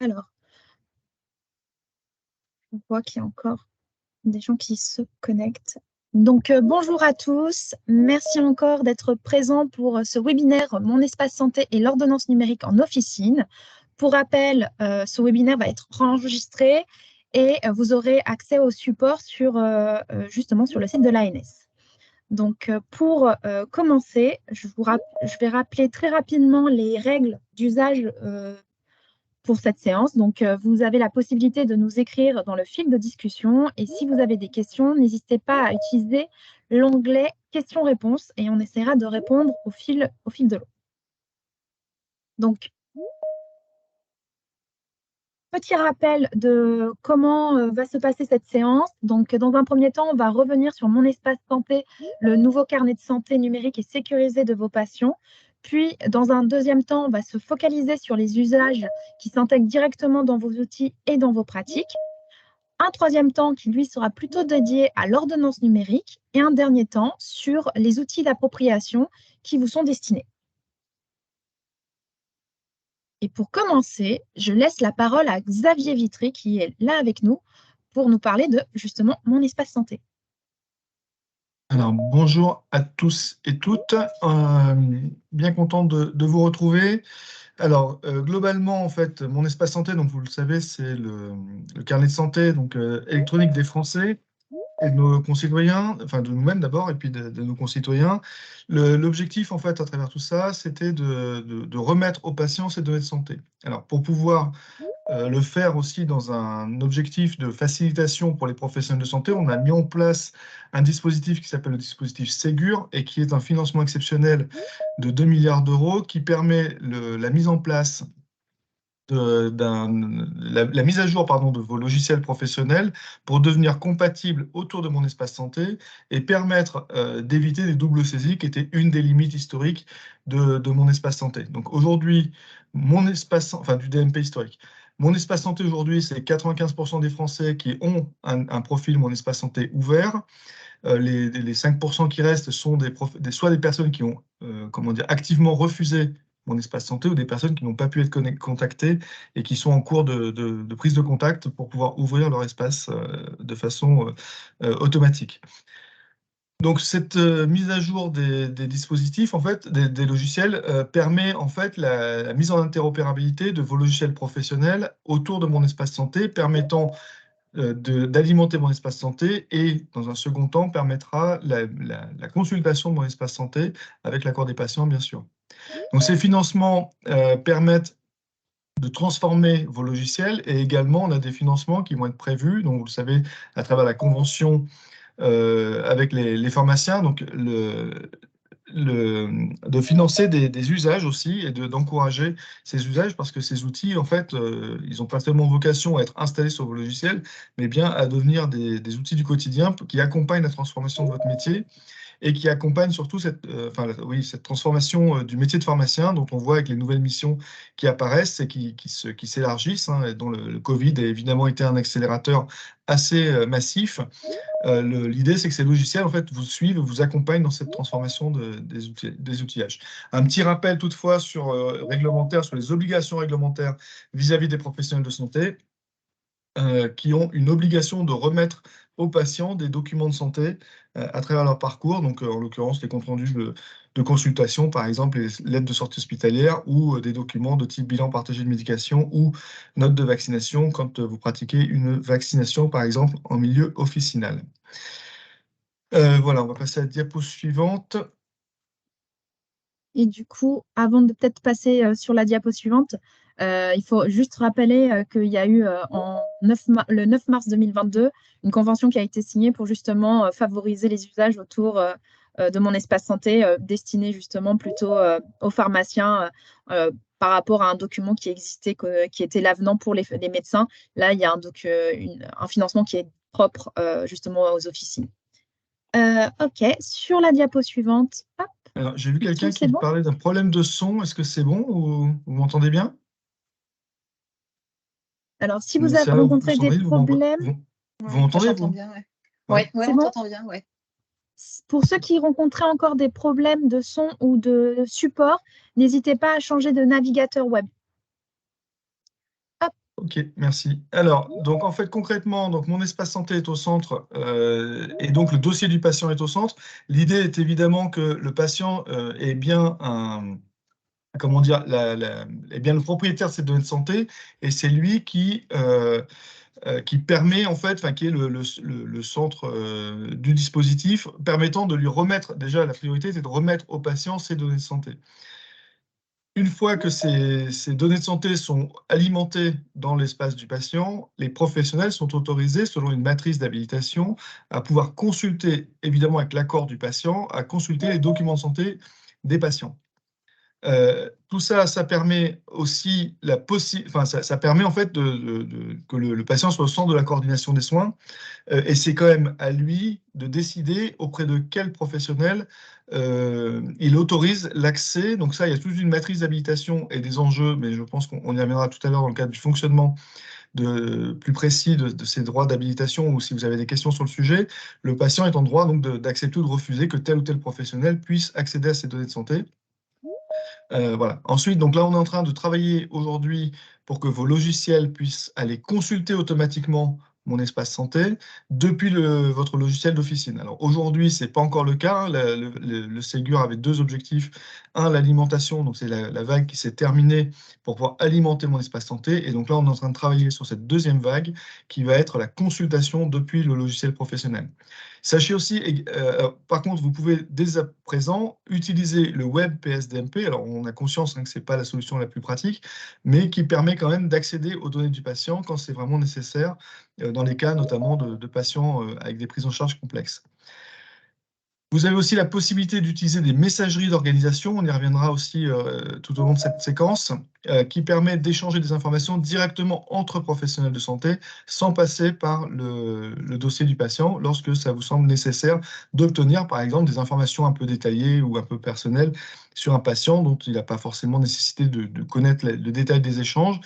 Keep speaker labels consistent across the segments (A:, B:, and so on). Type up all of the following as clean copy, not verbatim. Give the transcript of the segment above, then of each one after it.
A: Alors, je vois qu'il y a encore des gens qui se connectent. Donc, bonjour à tous. Merci encore d'être présents pour ce webinaire Mon espace santé et l'ordonnance numérique en officine. Pour rappel, ce webinaire va être enregistré et vous aurez accès au support justement sur le site de l'ANS. Donc, pour commencer, je vais rappeler très rapidement les règles d'usage pour cette séance. Donc, vous avez la possibilité de nous écrire dans le fil de discussion. Et si vous avez des questions, n'hésitez pas à utiliser l'onglet questions-réponses et on essaiera de répondre au fil de l'eau. Donc, petit rappel de comment va se passer cette séance. Donc, dans un premier temps, on va revenir sur Mon espace santé, le nouveau carnet de santé numérique et sécurisé de vos patients. Puis, dans un deuxième temps, on va se focaliser sur les usages qui s'intègrent directement dans vos outils et dans vos pratiques. Un troisième temps qui, lui, sera plutôt dédié à l'ordonnance numérique et un dernier temps sur les outils d'appropriation qui vous sont destinés. Et pour commencer, je laisse la parole à Xavier Vitry qui est là avec nous pour nous parler de justement Mon espace santé.
B: Alors, bonjour à tous et toutes. Bien content de vous retrouver. Alors, globalement, en fait, Mon espace santé, donc vous le savez, c'est le carnet de santé donc, électronique des Français et de nos concitoyens, enfin de nous-mêmes d'abord, et puis de nos concitoyens. L'objectif, en fait, à travers tout ça, c'était de remettre aux patients ces données de santé. Alors, pour pouvoir le faire aussi dans un objectif de facilitation pour les professionnels de santé, on a mis en place un dispositif qui s'appelle le dispositif Ségur et qui est un financement exceptionnel de 2 milliards d'euros qui permet la mise en place la mise à jour de vos logiciels professionnels pour devenir compatibles autour de Mon espace santé et permettre d'éviter les doubles saisies qui étaient une des limites historiques de Mon espace santé. Donc aujourd'hui, du DMP historique. Mon espace santé aujourd'hui, c'est 95% des Français qui ont un profil Mon espace santé ouvert. Les 5% qui restent sont soit des personnes qui ont activement refusé Mon espace santé ou des personnes qui n'ont pas pu être contactées et qui sont en cours de prise de contact pour pouvoir ouvrir leur espace de façon automatique. Donc cette mise à jour des dispositifs, en fait, des logiciels, permet en fait la mise en interopérabilité de vos logiciels professionnels autour de Mon espace santé, permettant d'alimenter Mon espace santé et, dans un second temps, permettra la consultation de Mon espace santé avec l'accord des patients, bien sûr. Donc ces financements permettent de transformer vos logiciels et également on a des financements qui vont être prévus, donc vous le savez, à travers la convention avec les pharmaciens, donc de financer des usages aussi et d'encourager ces usages parce que ces outils, en fait, ils n'ont pas seulement vocation à être installés sur vos logiciels, mais bien à devenir des outils du quotidien qui accompagnent la transformation de votre métier et qui accompagne surtout cette transformation du métier de pharmacien dont on voit avec les nouvelles missions qui apparaissent et qui s'élargissent, hein, et dont le Covid a évidemment été un accélérateur assez massif. L'idée, c'est que ces logiciels, en fait, vous suivent, vous accompagnent dans cette transformation des outillages. Un petit rappel toutefois réglementaire, sur les obligations réglementaires vis-à-vis des professionnels de santé, qui ont une obligation de remettre aux patients des documents de santé à travers leur parcours, donc en l'occurrence les comptes rendus de consultation, par exemple les lettres de sortie hospitalière ou des documents de type bilan partagé de médication ou note de vaccination quand vous pratiquez une vaccination, par exemple en milieu officinal. Voilà, on va passer à la diapo suivante.
A: Et du coup, avant de peut-être passer sur la diapo suivante, il faut juste rappeler qu'il y a eu le 9 mars 2022 une convention qui a été signée pour justement favoriser les usages autour de Mon espace santé destiné justement plutôt aux pharmaciens par rapport à un document qui existait, qui était l'avenant pour les médecins. Là, il y a un financement qui est propre justement aux officines. OK, sur la diapo suivante, hop.
B: Alors, j'ai vu quelqu'un qui
A: C'est bon?
B: parlait d'un problème de son. Est-ce que c'est bon ou vous m'entendez bien?
A: Alors, si vous avez
B: Ça,
A: rencontré des
B: Sandrine,
A: problèmes,
B: vous
C: Ouais,
B: m'entendez,
C: j'entends
B: vous?
C: bien, ouais.
B: Ouais.
C: Ouais,
A: c'est
C: on
A: bon?
C: t'entend bien, ouais.
A: Pour ceux qui rencontraient encore des problèmes de son ou de support, n'hésitez pas à changer de navigateur web. Hop.
B: Ok, merci. Alors, donc en fait, concrètement, donc mon espace santé est au centre et donc le dossier du patient est au centre. L'idée est évidemment que le patient est bien comment dire, est bien le propriétaire de ces données de santé et c'est lui qui permet en fait, enfin qui est le centre du dispositif permettant de lui remettre, déjà la priorité c'est de remettre au patient ses données de santé. Une fois que ces données de santé sont alimentées dans l'espace du patient, les professionnels sont autorisés, selon une matrice d'habilitation, à pouvoir consulter, évidemment avec l'accord du patient, à consulter les documents de santé des patients. Tout ça, ça permet aussi ça permet en fait que le patient soit au centre de la coordination des soins et c'est quand même à lui de décider auprès de quel professionnel il autorise l'accès. Donc ça, il y a toute une matrice d'habilitation et des enjeux, mais je pense qu'on y reviendra tout à l'heure dans le cadre du fonctionnement plus précis de ces droits d'habilitation ou si vous avez des questions sur le sujet, le patient est en droit donc d'accepter ou de refuser que tel ou tel professionnel puisse accéder à ces données de santé. Voilà. Ensuite, donc là, on est en train de travailler aujourd'hui pour que vos logiciels puissent aller consulter automatiquement mon espace santé depuis votre logiciel d'officine. Alors aujourd'hui, ce n'est pas encore le cas, hein. Le Ségur avait deux objectifs. Un, l'alimentation, donc c'est la vague qui s'est terminée pour pouvoir alimenter mon espace santé. Et donc là, on est en train de travailler sur cette deuxième vague qui va être la consultation depuis le logiciel professionnel. Sachez aussi, par contre, vous pouvez dès à présent utiliser le web PSDMP. Alors, on a conscience que ce n'est pas la solution la plus pratique, mais qui permet quand même d'accéder aux données du patient quand c'est vraiment nécessaire, dans les cas notamment de patients avec des prises en charge complexes. Vous avez aussi la possibilité d'utiliser des messageries d'organisation, on y reviendra aussi tout au long de cette séquence, qui permettent d'échanger des informations directement entre professionnels de santé sans passer par le dossier du patient lorsque ça vous semble nécessaire d'obtenir par exemple des informations un peu détaillées ou un peu personnelles sur un patient dont il n'a pas forcément nécessité de connaître le détail des échanges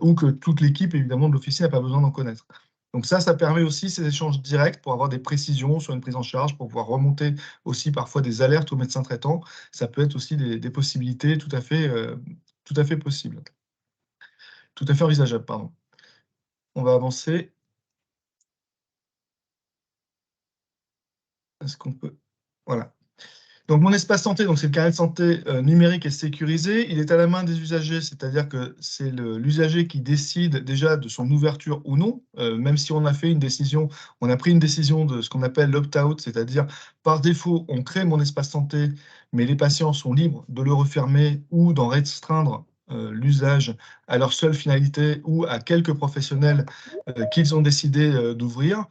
B: ou que toute l'équipe évidemment de l'officier n'a pas besoin d'en connaître. Donc ça permet aussi ces échanges directs pour avoir des précisions sur une prise en charge, pour pouvoir remonter aussi parfois des alertes au médecin traitant. Ça peut être aussi des possibilités tout à fait possibles, tout à fait envisageables, pardon. On va avancer. Est-ce qu'on peut... Voilà. Donc, mon espace santé, c'est le carnet de santé numérique et sécurisé. Il est à la main des usagers, c'est-à-dire que c'est l'usager qui décide déjà de son ouverture ou non, même si on a pris une décision de ce qu'on appelle l'opt-out, c'est-à-dire par défaut, on crée mon espace santé, mais les patients sont libres de le refermer ou d'en restreindre l'usage à leur seule finalité ou à quelques professionnels qu'ils ont décidé d'ouvrir.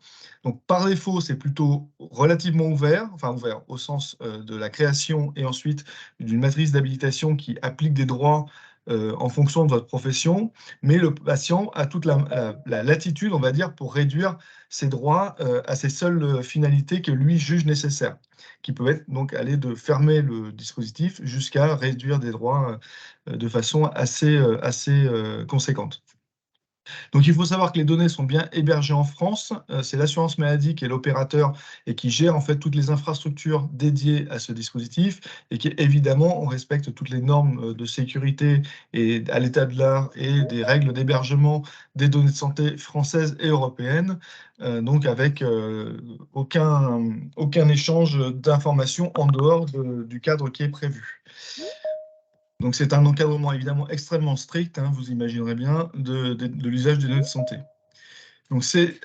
B: Donc, par défaut, c'est plutôt relativement ouvert, enfin ouvert au sens de la création et ensuite d'une matrice d'habilitation qui applique des droits en fonction de votre profession, mais le patient a toute la latitude, on va dire, pour réduire ses droits à ses seules finalités que lui juge nécessaires, qui peuvent être donc aller de fermer le dispositif jusqu'à réduire des droits de façon assez conséquente. Donc, il faut savoir que les données sont bien hébergées en France. C'est l'assurance maladie qui est l'opérateur et qui gère en fait toutes les infrastructures dédiées à ce dispositif et qui, évidemment, on respecte toutes les normes de sécurité et à l'état de l'art et des règles d'hébergement des données de santé françaises et européennes, donc avec aucun échange d'informations en dehors du cadre qui est prévu. Donc c'est un encadrement évidemment extrêmement strict, hein, vous imaginerez bien, de l'usage des données de santé. Donc c'est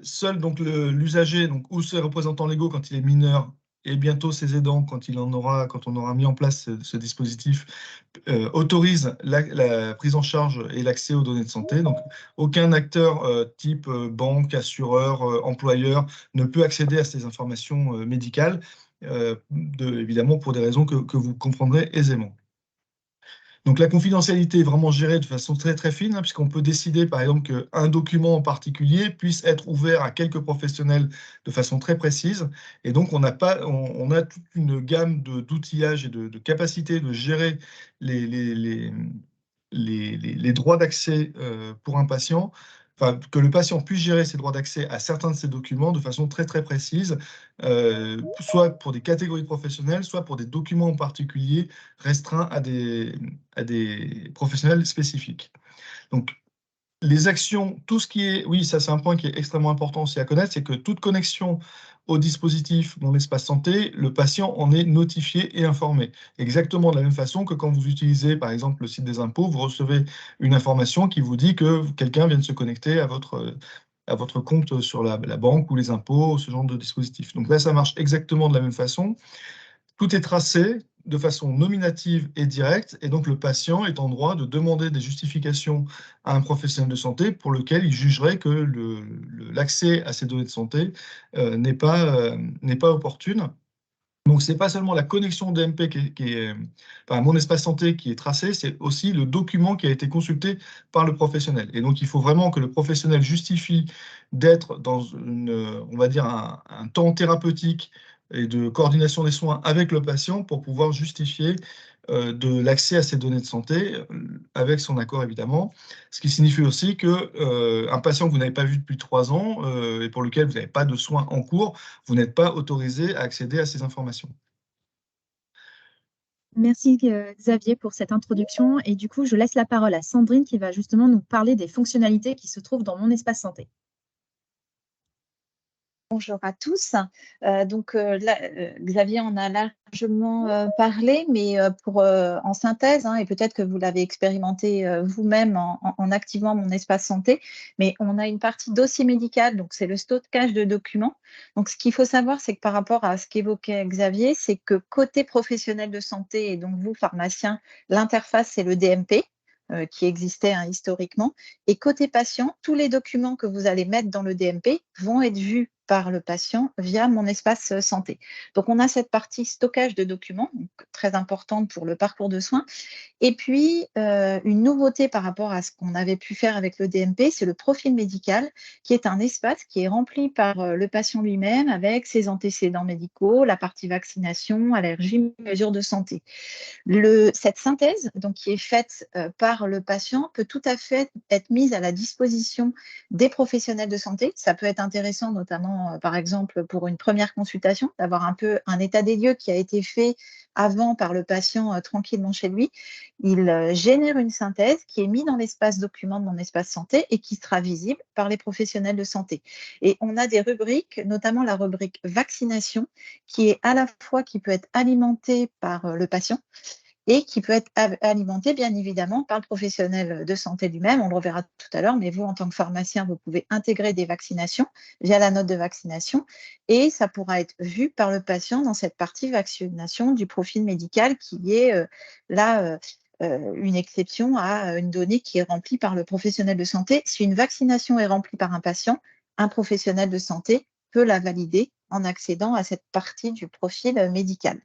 B: seul donc l'usager ou ses représentants légaux quand il est mineur et bientôt ses aidants quand on aura mis en place ce dispositif autorisent la prise en charge et l'accès aux données de santé. Donc aucun acteur type banque, assureur, employeur ne peut accéder à ces informations médicales, évidemment pour des raisons que vous comprendrez aisément. Donc la confidentialité est vraiment gérée de façon très très fine, hein, puisqu'on peut décider par exemple qu'un document en particulier puisse être ouvert à quelques professionnels de façon très précise. Et donc on a toute une gamme d'outillages et de capacités de gérer les droits d'accès pour un patient. Enfin, que le patient puisse gérer ses droits d'accès à certains de ces documents de façon très très précise, soit pour des catégories de professionnels, soit pour des documents en particulier restreints à des professionnels spécifiques. Donc, les actions, tout ce qui est, oui, ça c'est un point qui est extrêmement important aussi à connaître, c'est que toute connexion au dispositif Mon Espace Santé, le patient en est notifié et informé. Exactement de la même façon que quand vous utilisez par exemple le site des impôts, vous recevez une information qui vous dit que quelqu'un vient de se connecter à votre compte sur la banque ou les impôts, ce genre de dispositif. Donc là, ça marche exactement de la même façon. Tout est tracé de façon nominative et directe, et donc le patient est en droit de demander des justifications à un professionnel de santé pour lequel il jugerait que l'accès à ces données de santé n'est pas opportune. Donc, ce n'est pas seulement la connexion DMP enfin, Mon Espace Santé qui est tracée, c'est aussi le document qui a été consulté par le professionnel. Et donc, il faut vraiment que le professionnel justifie d'être dans on va dire un temps thérapeutique et de coordination des soins avec le patient pour pouvoir justifier de l'accès à ces données de santé, avec son accord évidemment. Ce qui signifie aussi que un patient que vous n'avez pas vu depuis 3 ans et pour lequel vous n'avez pas de soins en cours, vous n'êtes pas autorisé à accéder à ces informations.
A: Merci Xavier pour cette introduction. Et du coup, je laisse la parole à Sandrine qui va justement nous parler des fonctionnalités qui se trouvent dans Mon Espace Santé.
C: Bonjour à tous. Là, Xavier en a largement parlé, mais en synthèse, et peut-être que vous l'avez expérimenté vous-même en activant Mon Espace Santé, mais on a une partie dossier médical, donc c'est le stockage de documents. Donc ce qu'il faut savoir, c'est que par rapport à ce qu'évoquait Xavier, c'est que côté professionnel de santé, et donc vous, pharmacien, l'interface, c'est le DMP. Qui existait historiquement. Et côté patient, tous les documents que vous allez mettre dans le DMP vont être vus par le patient via Mon Espace Santé. Donc, on a cette partie stockage de documents, donc très importante pour le parcours de soins. Et puis, une nouveauté par rapport à ce qu'on avait pu faire avec le DMP, c'est le profil médical, qui est un espace qui est rempli par le patient lui-même avec ses antécédents médicaux, la partie vaccination, allergie, mesures de santé. Cette synthèse, donc, qui est faite par le patient, peut tout à fait être mise à la disposition des professionnels de santé. Ça peut être intéressant, notamment, par exemple, pour une première consultation, d'avoir un peu un état des lieux qui a été fait avant par le patient tranquillement chez lui. Il génère une synthèse qui est mise dans l'espace document de Mon Espace Santé et qui sera visible par les professionnels de santé. Et on a des rubriques, notamment la rubrique vaccination, qui peut être alimentée par le patient et qui peut être alimenté bien évidemment par le professionnel de santé lui-même. On le reverra tout à l'heure, mais vous, en tant que pharmacien, vous pouvez intégrer des vaccinations via la note de vaccination et ça pourra être vu par le patient dans cette partie vaccination du profil médical qui est une exception à une donnée qui est remplie par le professionnel de santé. Si une vaccination est remplie par un patient, un professionnel de santé peut la valider en accédant à cette partie du profil médical.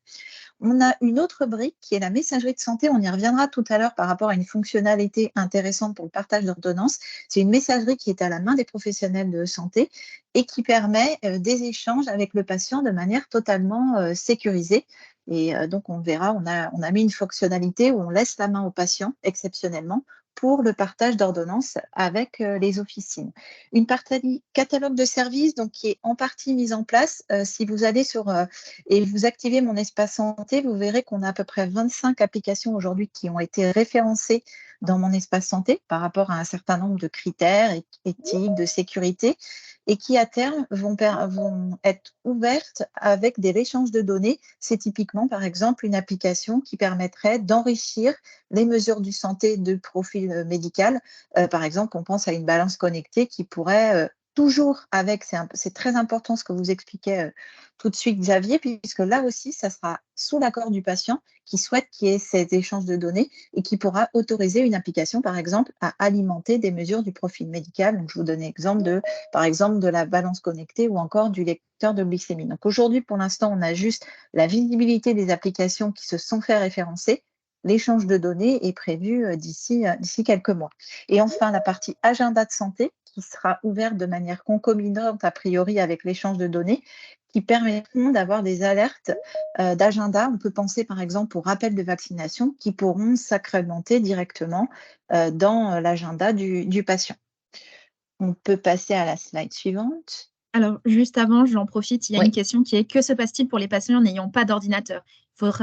C: On a une autre brique qui est la messagerie de santé. On y reviendra tout à l'heure par rapport à une fonctionnalité intéressante pour le partage d'ordonnances. C'est une messagerie qui est à la main des professionnels de santé et qui permet des échanges avec le patient de manière totalement sécurisée. Et donc, on verra, on a mis une fonctionnalité où on laisse la main au patient exceptionnellement pour le partage d'ordonnances avec les officines. Une partie catalogue de services donc, qui est en partie mise en place. Si vous allez et vous activez Mon Espace Santé, vous verrez qu'on a à peu près 25 applications aujourd'hui qui ont été référencées dans Mon Espace Santé par rapport à un certain nombre de critères éthiques, de sécurité, et qui à terme vont être ouvertes avec des échanges de données. C'est typiquement, par exemple, une application qui permettrait d'enrichir les mesures de santé de profil médical. Par exemple, on pense à une balance connectée qui pourrait toujours c'est très important ce que vous expliquez tout de suite Xavier, puisque là aussi, ça sera sous l'accord du patient qui souhaite qu'il y ait ces échanges de données et qui pourra autoriser une application, par exemple, à alimenter des mesures du profil médical. Donc, je vous donne l'exemple par exemple, de la balance connectée ou encore du lecteur de glycémie. Donc, aujourd'hui, pour l'instant, on a juste la visibilité des applications qui se sont fait référencer. L'échange de données est prévu d'ici quelques mois. Et enfin, la partie agenda de santé qui sera ouverte de manière concomitante a priori avec l'échange de données qui permettront d'avoir des alertes d'agenda. On peut penser par exemple aux rappels de vaccination qui pourront s'incrémenter directement dans l'agenda du patient. On peut passer à la slide suivante.
A: Alors, juste avant, j'en profite, il y a une question qui est: que se passe-t-il pour les patients n'ayant pas d'ordinateur?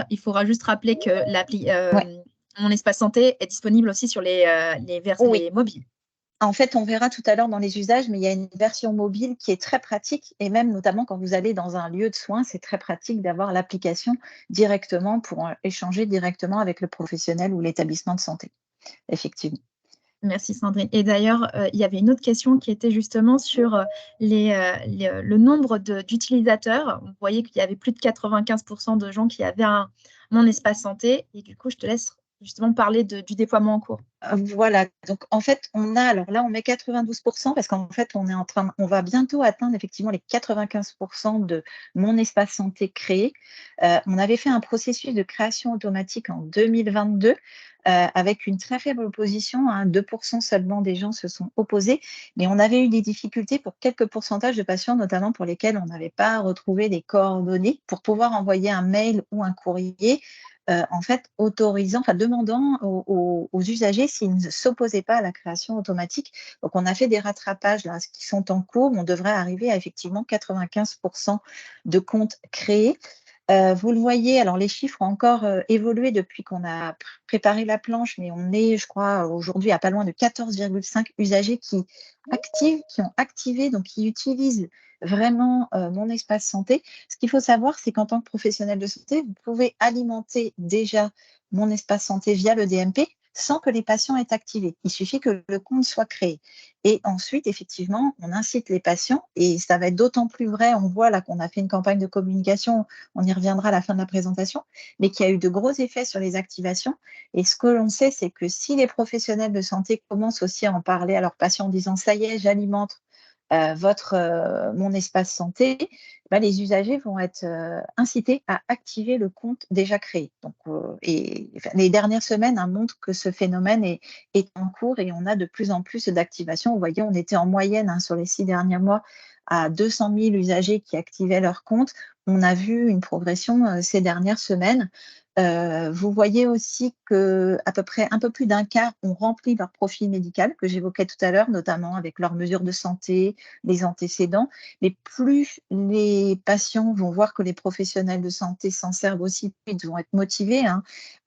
A: Il faudra juste rappeler que l'appli Mon Espace Santé est disponible aussi sur les mobiles.
C: En fait, on verra tout à l'heure dans les usages, mais il y a une version mobile qui est très pratique et même notamment quand vous allez dans un lieu de soins, c'est très pratique d'avoir l'application directement pour échanger directement avec le professionnel ou l'établissement de santé, effectivement.
A: Merci Sandrine. Et d'ailleurs, il y avait une autre question qui était justement sur le nombre d'utilisateurs. Vous voyez qu'il y avait plus de 95% de gens qui avaient mon espace santé. Et du coup, je te laisse justement parler du déploiement en cours.
C: Voilà, donc en fait, alors là, on met 92% parce qu'en fait, on va bientôt atteindre effectivement les 95% de mon espace santé créé. On avait fait un processus de création automatique en 2022 avec une très faible opposition, 2% seulement des gens se sont opposés, mais on avait eu des difficultés pour quelques pourcentages de patients, notamment pour lesquels on n'avait pas retrouvé les coordonnées pour pouvoir envoyer un mail ou un courrier en fait, demandant aux usagers s'ils ne s'opposaient pas à la création automatique. Donc, on a fait des rattrapages là, qui sont en cours. On devrait arriver à effectivement 95% de comptes créés. Vous le voyez, alors les chiffres ont encore évolué depuis qu'on a préparé la planche, mais on est, je crois, aujourd'hui à pas loin de 14,5 usagers qui ont activé, donc qui utilisent vraiment mon espace santé. Ce qu'il faut savoir, c'est qu'en tant que professionnel de santé, vous pouvez alimenter déjà mon espace santé via le DMP sans que les patients aient activé. Il suffit que le compte soit créé. Et ensuite, effectivement, on incite les patients, et ça va être d'autant plus vrai, on voit là qu'on a fait une campagne de communication, on y reviendra à la fin de la présentation, mais qu'il y a eu de gros effets sur les activations. Et ce que l'on sait, c'est que si les professionnels de santé commencent aussi à en parler à leurs patients en disant « ça y est, j'alimente mon espace santé », les usagers vont être incités à activer le compte déjà créé. Donc, les dernières semaines montrent que ce phénomène est en cours et on a de plus en plus d'activations. Vous voyez, on était en moyenne sur les 6 derniers mois à 200 000 usagers qui activaient leur compte. On a vu une progression ces dernières semaines. Vous voyez aussi qu'à peu près un peu plus d'un quart ont rempli leur profil médical que j'évoquais tout à l'heure, notamment avec leurs mesures de santé, les antécédents. Mais plus les patients vont voir que les professionnels de santé s'en servent aussi, plus ils vont être motivés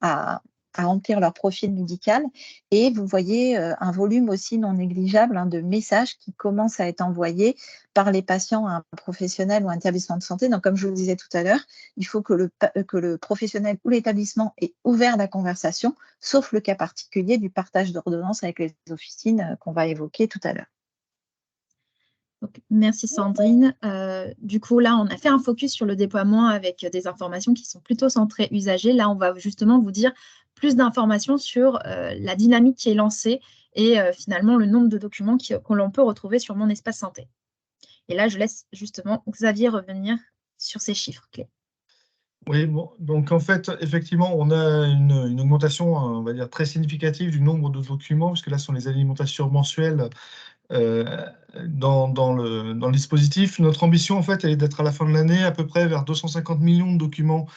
C: à remplir leur profil médical. Et vous voyez un volume aussi non négligeable de messages qui commencent à être envoyés par les patients à un professionnel ou un établissement de santé. Donc, comme je vous le disais tout à l'heure, il faut que le professionnel ou l'établissement ait ouvert la conversation, sauf le cas particulier du partage d'ordonnances avec les officines qu'on va évoquer tout à l'heure.
A: Donc, merci Sandrine. Du coup, là, on a fait un focus sur le déploiement avec des informations qui sont plutôt centrées usagers. Là, on va justement vous dire plus d'informations sur la dynamique qui est lancée et finalement le nombre de documents que l'on peut retrouver sur mon espace santé. Et là, je laisse justement Xavier revenir sur ces chiffres clés.
B: Oui, bon, donc en fait, effectivement, on a une augmentation, on va dire, très significative du nombre de documents, puisque là, ce sont les alimentations mensuelles dans le dispositif. Notre ambition, en fait, elle est d'être à la fin de l'année à peu près vers 250 millions de documents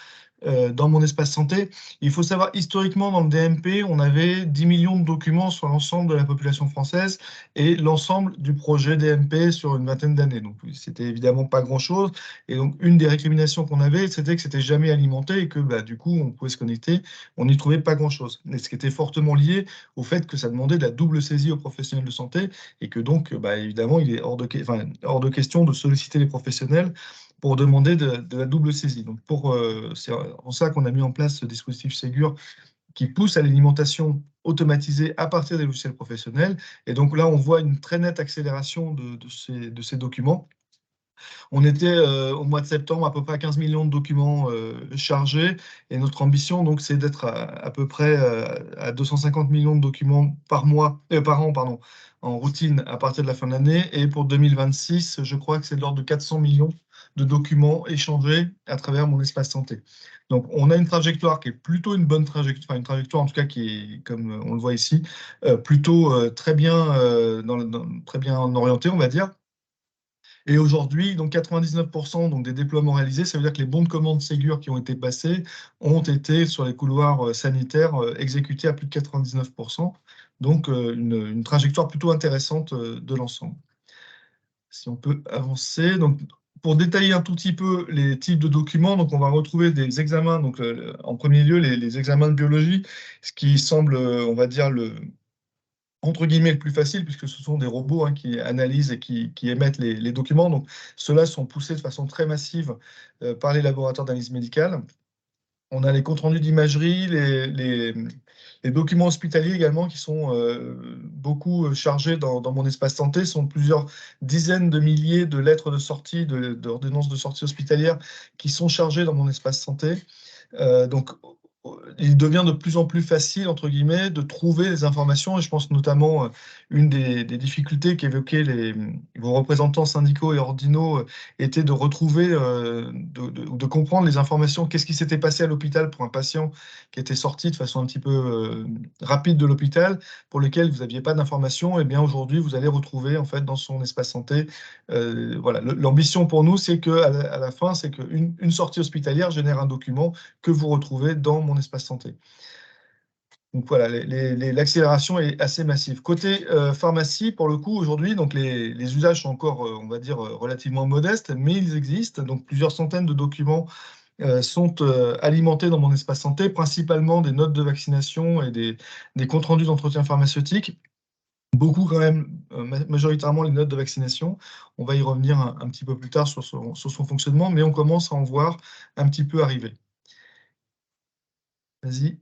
B: dans mon espace santé. Il faut savoir, historiquement, dans le DMP, on avait 10 millions de documents sur l'ensemble de la population française et l'ensemble du projet DMP sur une vingtaine d'années. Donc, c'était évidemment pas grand-chose. Et donc, une des récriminations qu'on avait, c'était que c'était jamais alimenté et que, du coup, on pouvait se connecter, on n'y trouvait pas grand-chose. Et ce qui était fortement lié au fait que ça demandait de la double saisie aux professionnels de santé et que donc, évidemment, il est hors de question de solliciter les professionnels pour demander de la double saisie. Donc, c'est en ça qu'on a mis en place ce dispositif Ségur qui pousse à l'alimentation automatisée à partir des logiciels professionnels. Et donc là, on voit une très nette accélération de ces documents. On était au mois de septembre à peu près à 15 millions de documents chargés. Et notre ambition, donc, c'est d'être à peu près à 250 millions de documents par an, pardon, en routine à partir de la fin de l'année. Et pour 2026, je crois que c'est de l'ordre de 400 millions de documents échangés à travers mon espace santé. Donc, on a une trajectoire qui est plutôt une bonne trajectoire, enfin une trajectoire en tout cas qui est, comme on le voit ici, plutôt très bien orientée, on va dire. Et aujourd'hui, donc 99% donc des déploiements réalisés, ça veut dire que les bons de commande Ségur qui ont été passés ont été sur les couloirs sanitaires exécutés à plus de 99%. Donc une trajectoire plutôt intéressante de l'ensemble. Si on peut avancer. Donc, pour détailler un tout petit peu les types de documents, donc on va retrouver des examens, donc en premier lieu les examens de biologie, ce qui semble, on va dire, entre guillemets le plus facile, puisque ce sont des robots hein, qui analysent et qui émettent les documents. Donc, ceux-là sont poussés de façon très massive par les laboratoires d'analyse médicale. On a les comptes rendus d'imagerie, les documents hospitaliers également, qui sont beaucoup chargés dans mon espace santé. Ce sont plusieurs dizaines de milliers de lettres de sortie, d'ordonnances de sortie hospitalière qui sont chargées dans mon espace santé. Donc, il devient de plus en plus facile, entre guillemets, de trouver des informations. Et je pense notamment, une des difficultés qu'évoquaient vos représentants syndicaux et ordinaux était de retrouver, de comprendre les informations. Qu'est-ce qui s'était passé à l'hôpital pour un patient qui était sorti de façon un petit peu rapide de l'hôpital, pour lequel vous n'aviez pas d'informations. Eh bien, aujourd'hui, vous allez retrouver, en fait, dans son espace santé. Voilà. L'ambition pour nous, c'est qu'à la fin, c'est qu'une sortie hospitalière génère un document que vous retrouvez dans mon espace santé. Donc voilà, l'accélération est assez massive. Côté pharmacie, pour le coup, aujourd'hui, donc les usages sont encore, on va dire, relativement modestes, mais ils existent. Donc plusieurs centaines de documents sont alimentés dans mon espace santé, principalement des notes de vaccination et des comptes rendus d'entretien pharmaceutique. Beaucoup quand même, majoritairement les notes de vaccination. On va y revenir un petit peu plus tard sur son fonctionnement, mais on commence à en voir un petit peu arriver. Vas-y.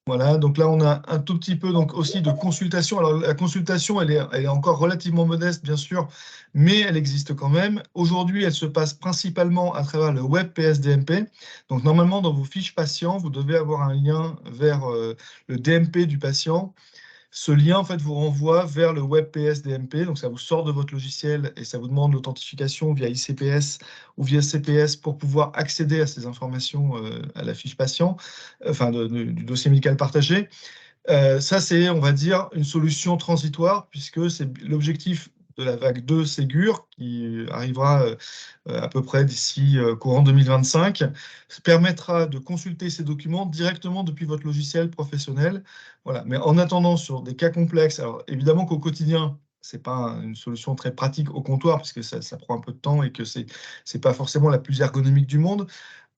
B: Voilà, donc là, on a un tout petit peu donc, aussi de consultation. Alors, la consultation, elle est encore relativement modeste, bien sûr, mais elle existe quand même. Aujourd'hui, elle se passe principalement à travers le web PSDMP. Donc, normalement, dans vos fiches patients, vous devez avoir un lien vers le DMP du patient. Ce lien, en fait, vous renvoie vers le web PSDMP. Donc, ça vous sort de votre logiciel et ça vous demande l'authentification via ICPS ou via CPS pour pouvoir accéder à ces informations à la fiche patient, enfin, du dossier médical partagé. Ça, c'est, on va dire, une solution transitoire, puisque c'est l'objectif de la vague 2 Ségur, qui arrivera à peu près d'ici courant 2025, permettra de consulter ces documents directement depuis votre logiciel professionnel. Voilà. Mais en attendant, sur des cas complexes, alors évidemment qu'au quotidien, ce n'est pas une solution très pratique au comptoir, parce que ça prend un peu de temps et que ce n'est pas forcément la plus ergonomique du monde.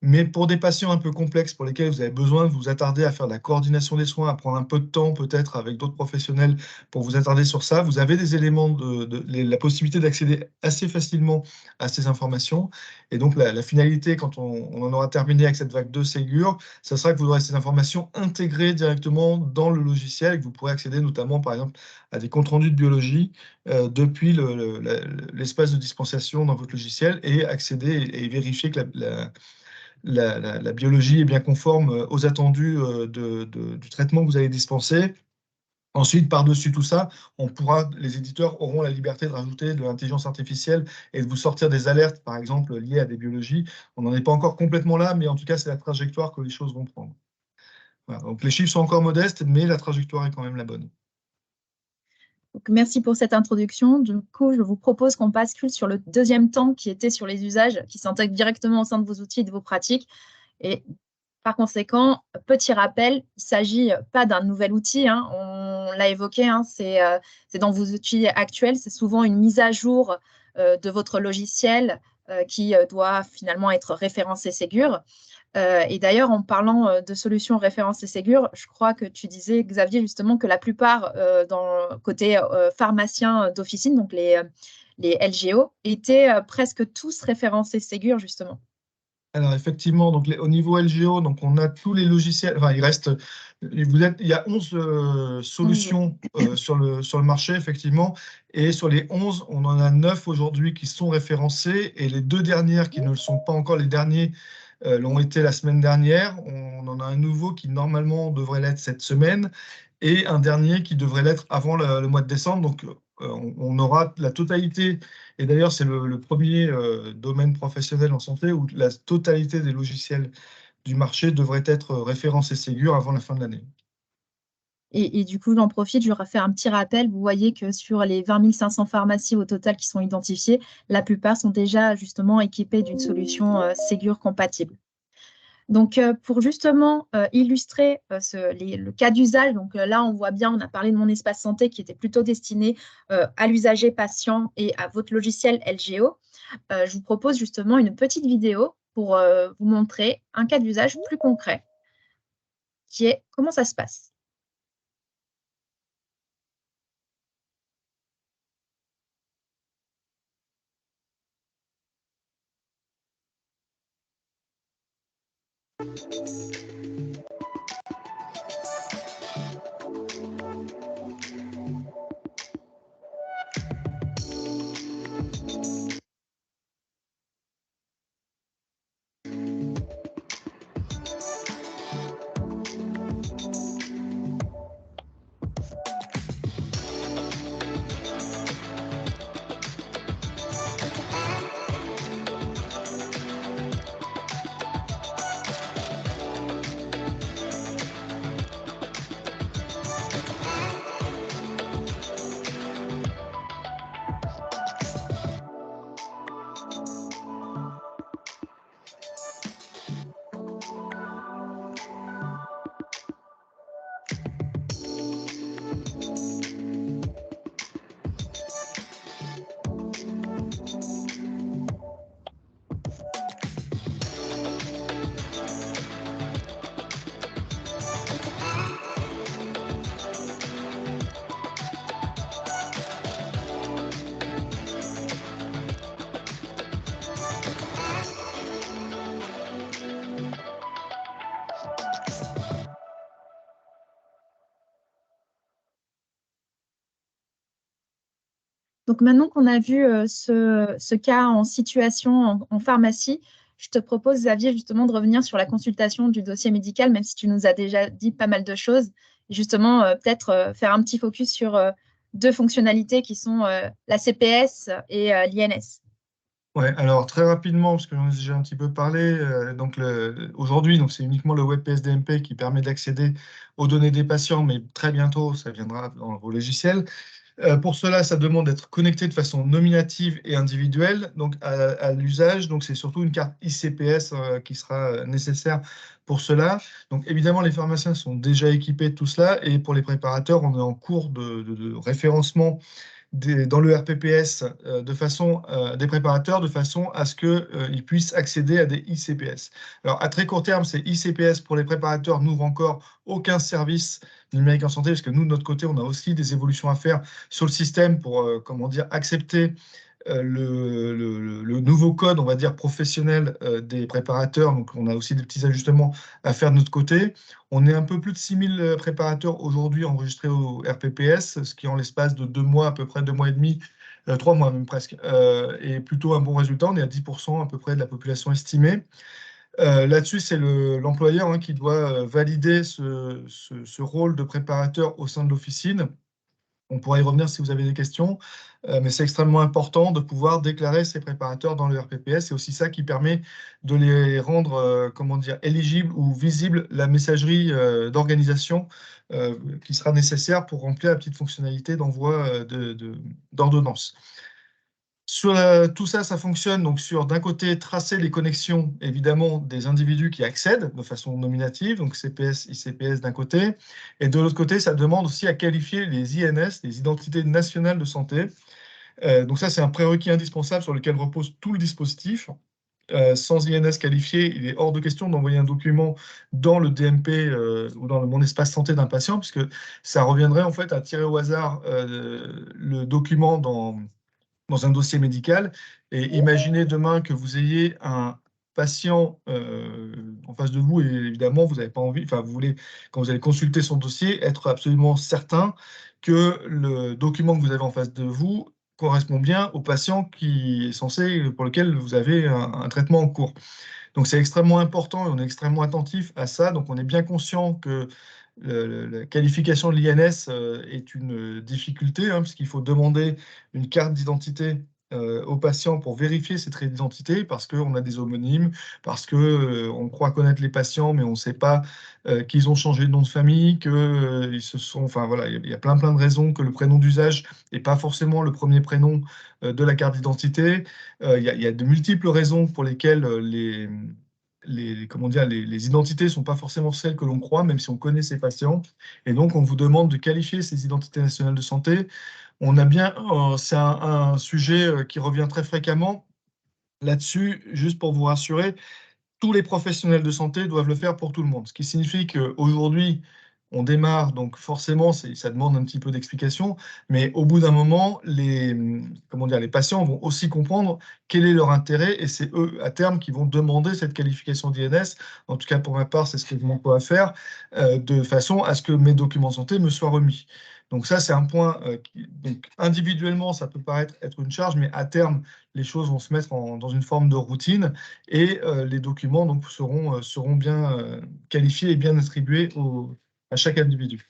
B: Mais pour des patients un peu complexes pour lesquels vous avez besoin de vous attarder à faire de la coordination des soins, à prendre un peu de temps peut-être avec d'autres professionnels pour vous attarder sur ça, vous avez des éléments la possibilité d'accéder assez facilement à ces informations. Et donc la finalité, quand on en aura terminé avec cette vague 2 Ségur, ça sera que vous aurez ces informations intégrées directement dans le logiciel et que vous pourrez accéder notamment par exemple à des comptes rendus de biologie depuis l'espace de dispensation dans votre logiciel et accéder et vérifier que la biologie est bien conforme aux attendus du traitement que vous allez dispenser. Ensuite, par-dessus tout ça, les éditeurs auront la liberté de rajouter de l'intelligence artificielle et de vous sortir des alertes, par exemple, liées à des biologies. On n'en est pas encore complètement là, mais en tout cas, c'est la trajectoire que les choses vont prendre. Voilà. Donc, les chiffres sont encore modestes, mais la trajectoire est quand même la bonne.
A: Donc, merci pour cette introduction. Du coup, je vous propose qu'on bascule sur le deuxième temps qui était sur les usages qui s'intègrent directement au sein de vos outils et de vos pratiques. Et par conséquent, petit rappel, il ne s'agit pas d'un nouvel outil, hein, on l'a évoqué, hein, c'est dans vos outils actuels, c'est souvent une mise à jour de votre logiciel qui doit finalement être référencé Ségur. Et d'ailleurs, en parlant de solutions référencées Ségur, je crois que tu disais, Xavier, justement, que la plupart, côté pharmaciens d'officine, donc les LGO, étaient presque tous référencés Ségur, justement.
B: Alors effectivement, donc au niveau LGO, donc on a tous les logiciels. Enfin, il y a 11 solutions sur le marché, effectivement. Et sur les 11, on en a 9 aujourd'hui qui sont référencées. Et les 2 dernières qui ne le sont pas encore, les derniers l'ont été la semaine dernière. On en a un nouveau qui normalement devrait l'être cette semaine. Et un dernier qui devrait l'être avant le mois de décembre. Donc on aura la totalité. Et d'ailleurs, c'est le premier domaine professionnel en santé où la totalité des logiciels du marché devrait être référencés Ségur avant la fin de l'année.
A: Et du coup, j'en profite, je vais faire un petit rappel. Vous voyez que sur les 20 500 pharmacies au total qui sont identifiées, la plupart sont déjà justement équipées d'une solution Ségur compatible. Donc, pour justement illustrer le cas d'usage, donc là, on voit bien, on a parlé de mon espace santé qui était plutôt destiné à l'usager patient et à votre logiciel LGO. Je vous propose justement une petite vidéo pour vous montrer un cas d'usage plus concret qui est comment ça se passe. Donc maintenant qu'on a vu ce cas en situation en pharmacie, je te propose, Xavier, justement de revenir sur la consultation du dossier médical, même si tu nous as déjà dit pas mal de choses. Et justement, peut-être faire un petit focus sur deux fonctionnalités qui sont la CPS et l'INS.
B: Ouais, alors très rapidement, parce que j'en ai déjà un petit peu parlé, aujourd'hui, c'est uniquement le web PSDMP qui permet d'accéder aux données des patients, mais très bientôt, ça viendra dans vos logiciels. Pour cela, ça demande d'être connecté de façon nominative et individuelle donc à l'usage. Donc, c'est surtout une carte ICPS qui sera nécessaire pour cela. Donc, évidemment, les pharmaciens sont déjà équipés de tout cela. Et pour les préparateurs, on est en cours de référencement dans le RPPS des préparateurs de façon à ce qu'ils puissent accéder à des ICPS. Alors, à très court terme, ces ICPS pour les préparateurs n'ouvrent encore aucun service numérique en santé, parce que nous, de notre côté, on a aussi des évolutions à faire sur le système pour, accepter le nouveau code, on va dire, professionnel des préparateurs. Donc, on a aussi des petits ajustements à faire de notre côté. On est un peu plus de 6000 préparateurs aujourd'hui enregistrés au RPPS, ce qui en l'espace de 2 mois, à peu près 2 mois et demi, 3 mois même presque, est plutôt un bon résultat. On est à 10% à peu près de la population estimée. Là-dessus, c'est l'employeur qui doit valider ce rôle de préparateur au sein de l'officine. On pourra y revenir si vous avez des questions, mais c'est extrêmement important de pouvoir déclarer ces préparateurs dans le RPPS. C'est aussi ça qui permet de les rendre, éligibles ou visibles la messagerie d'organisation qui sera nécessaire pour remplir la petite fonctionnalité d'envoi d'ordonnance. Tout ça, ça fonctionne donc sur, d'un côté, tracer les connexions, évidemment, des individus qui accèdent de façon nominative, donc CPS, ICPS d'un côté, et de l'autre côté, ça demande aussi à qualifier les INS, les identités nationales de santé. Donc ça, c'est un prérequis indispensable sur lequel repose tout le dispositif. Sans INS qualifié, il est hors de question d'envoyer un document dans le DMP ou dans mon espace santé d'un patient, puisque ça reviendrait en fait à tirer au hasard le document dans un dossier médical. Et imaginez demain que vous ayez un patient en face de vous et évidemment, vous n'avez pas envie, enfin, vous voulez, quand vous allez consulter son dossier, être absolument certain que le document que vous avez en face de vous correspond bien au patient pour lequel vous avez un traitement en cours. Donc, c'est extrêmement important et on est extrêmement attentif à ça. Donc, on est bien conscient que la qualification de l'INS est une difficulté, puisqu'il faut demander une carte d'identité aux patients pour vérifier ces traits d'identité, parce qu'on a des homonymes, parce qu'on croit connaître les patients, mais on ne sait pas qu'ils ont changé de nom de famille, qu'ils se sont... Enfin, voilà, il y a plein de raisons que le prénom d'usage n'est pas forcément le premier prénom de la carte d'identité. Il y a de multiples raisons pour lesquelles les identités ne sont pas forcément celles que l'on croit, même si on connaît ces patients. Et donc, on vous demande de qualifier ces identités nationales de santé. C'est un sujet qui revient très fréquemment. Là-dessus, juste pour vous rassurer, tous les professionnels de santé doivent le faire pour tout le monde. Ce qui signifie qu'aujourd'hui, on démarre, donc forcément, ça demande un petit peu d'explication, mais au bout d'un moment, comment dire, les patients vont aussi comprendre quel est leur intérêt, et c'est eux, à terme, qui vont demander cette qualification d'INS. En tout cas, pour ma part, c'est ce que je m'emploie à faire, de façon à ce que mes documents de santé me soient remis. Donc ça, c'est un point donc individuellement, ça peut paraître être une charge, mais à terme, les choses vont se mettre dans une forme de routine, et les documents donc, seront bien qualifiés et bien attribués à chaque individu.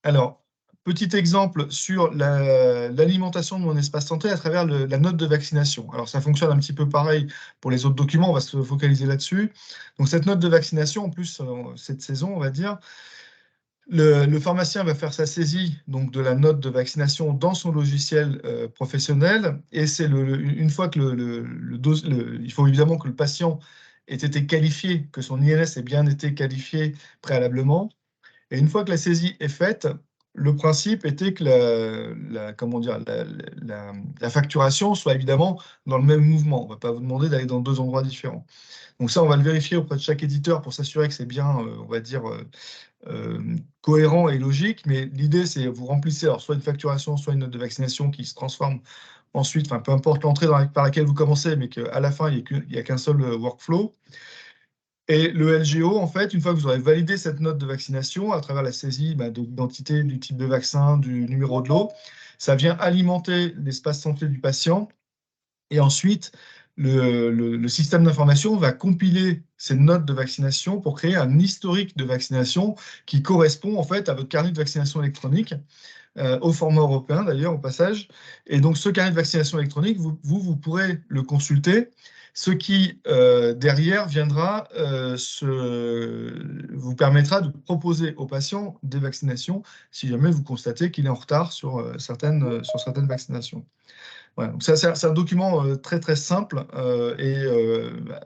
B: Alors, petit exemple sur l'alimentation de mon espace santé à travers la note de vaccination. Alors, ça fonctionne un petit peu pareil pour les autres documents, on va se focaliser là-dessus. Donc, cette note de vaccination, en plus, cette saison, on va dire, le pharmacien va faire sa saisie donc, de la note de vaccination dans son logiciel professionnel, et c'est une fois que il faut évidemment que le patient ait été qualifié, que son INS ait bien été qualifié préalablement. Et une fois que la saisie est faite, le principe était que comment dire, la facturation soit évidemment dans le même mouvement. On ne va pas vous demander d'aller dans 2 endroits différents. Donc ça, on va le vérifier auprès de chaque éditeur pour s'assurer que c'est bien, on va dire, cohérent et logique. Mais l'idée, c'est vous remplissez alors, soit une facturation, soit une note de vaccination qui se transforme ensuite, enfin, peu importe l'entrée par laquelle vous commencez, mais qu'à la fin, il n'y a qu'un seul workflow. Et le LGO, en fait, une fois que vous aurez validé cette note de vaccination à travers la saisie de l'identité, du type de vaccin, du numéro de lot, ça vient alimenter l'espace santé du patient. Et ensuite, le système d'information va compiler ces notes de vaccination pour créer un historique de vaccination qui correspond en fait à votre carnet de vaccination électronique, au format européen d'ailleurs au passage. Et donc ce carnet de vaccination électronique, vous pourrez le consulter, ce qui derrière viendra vous permettra de proposer aux patients des vaccinations si jamais vous constatez qu'il est en retard sur certaines vaccinations. Voilà, donc c'est un document très très simple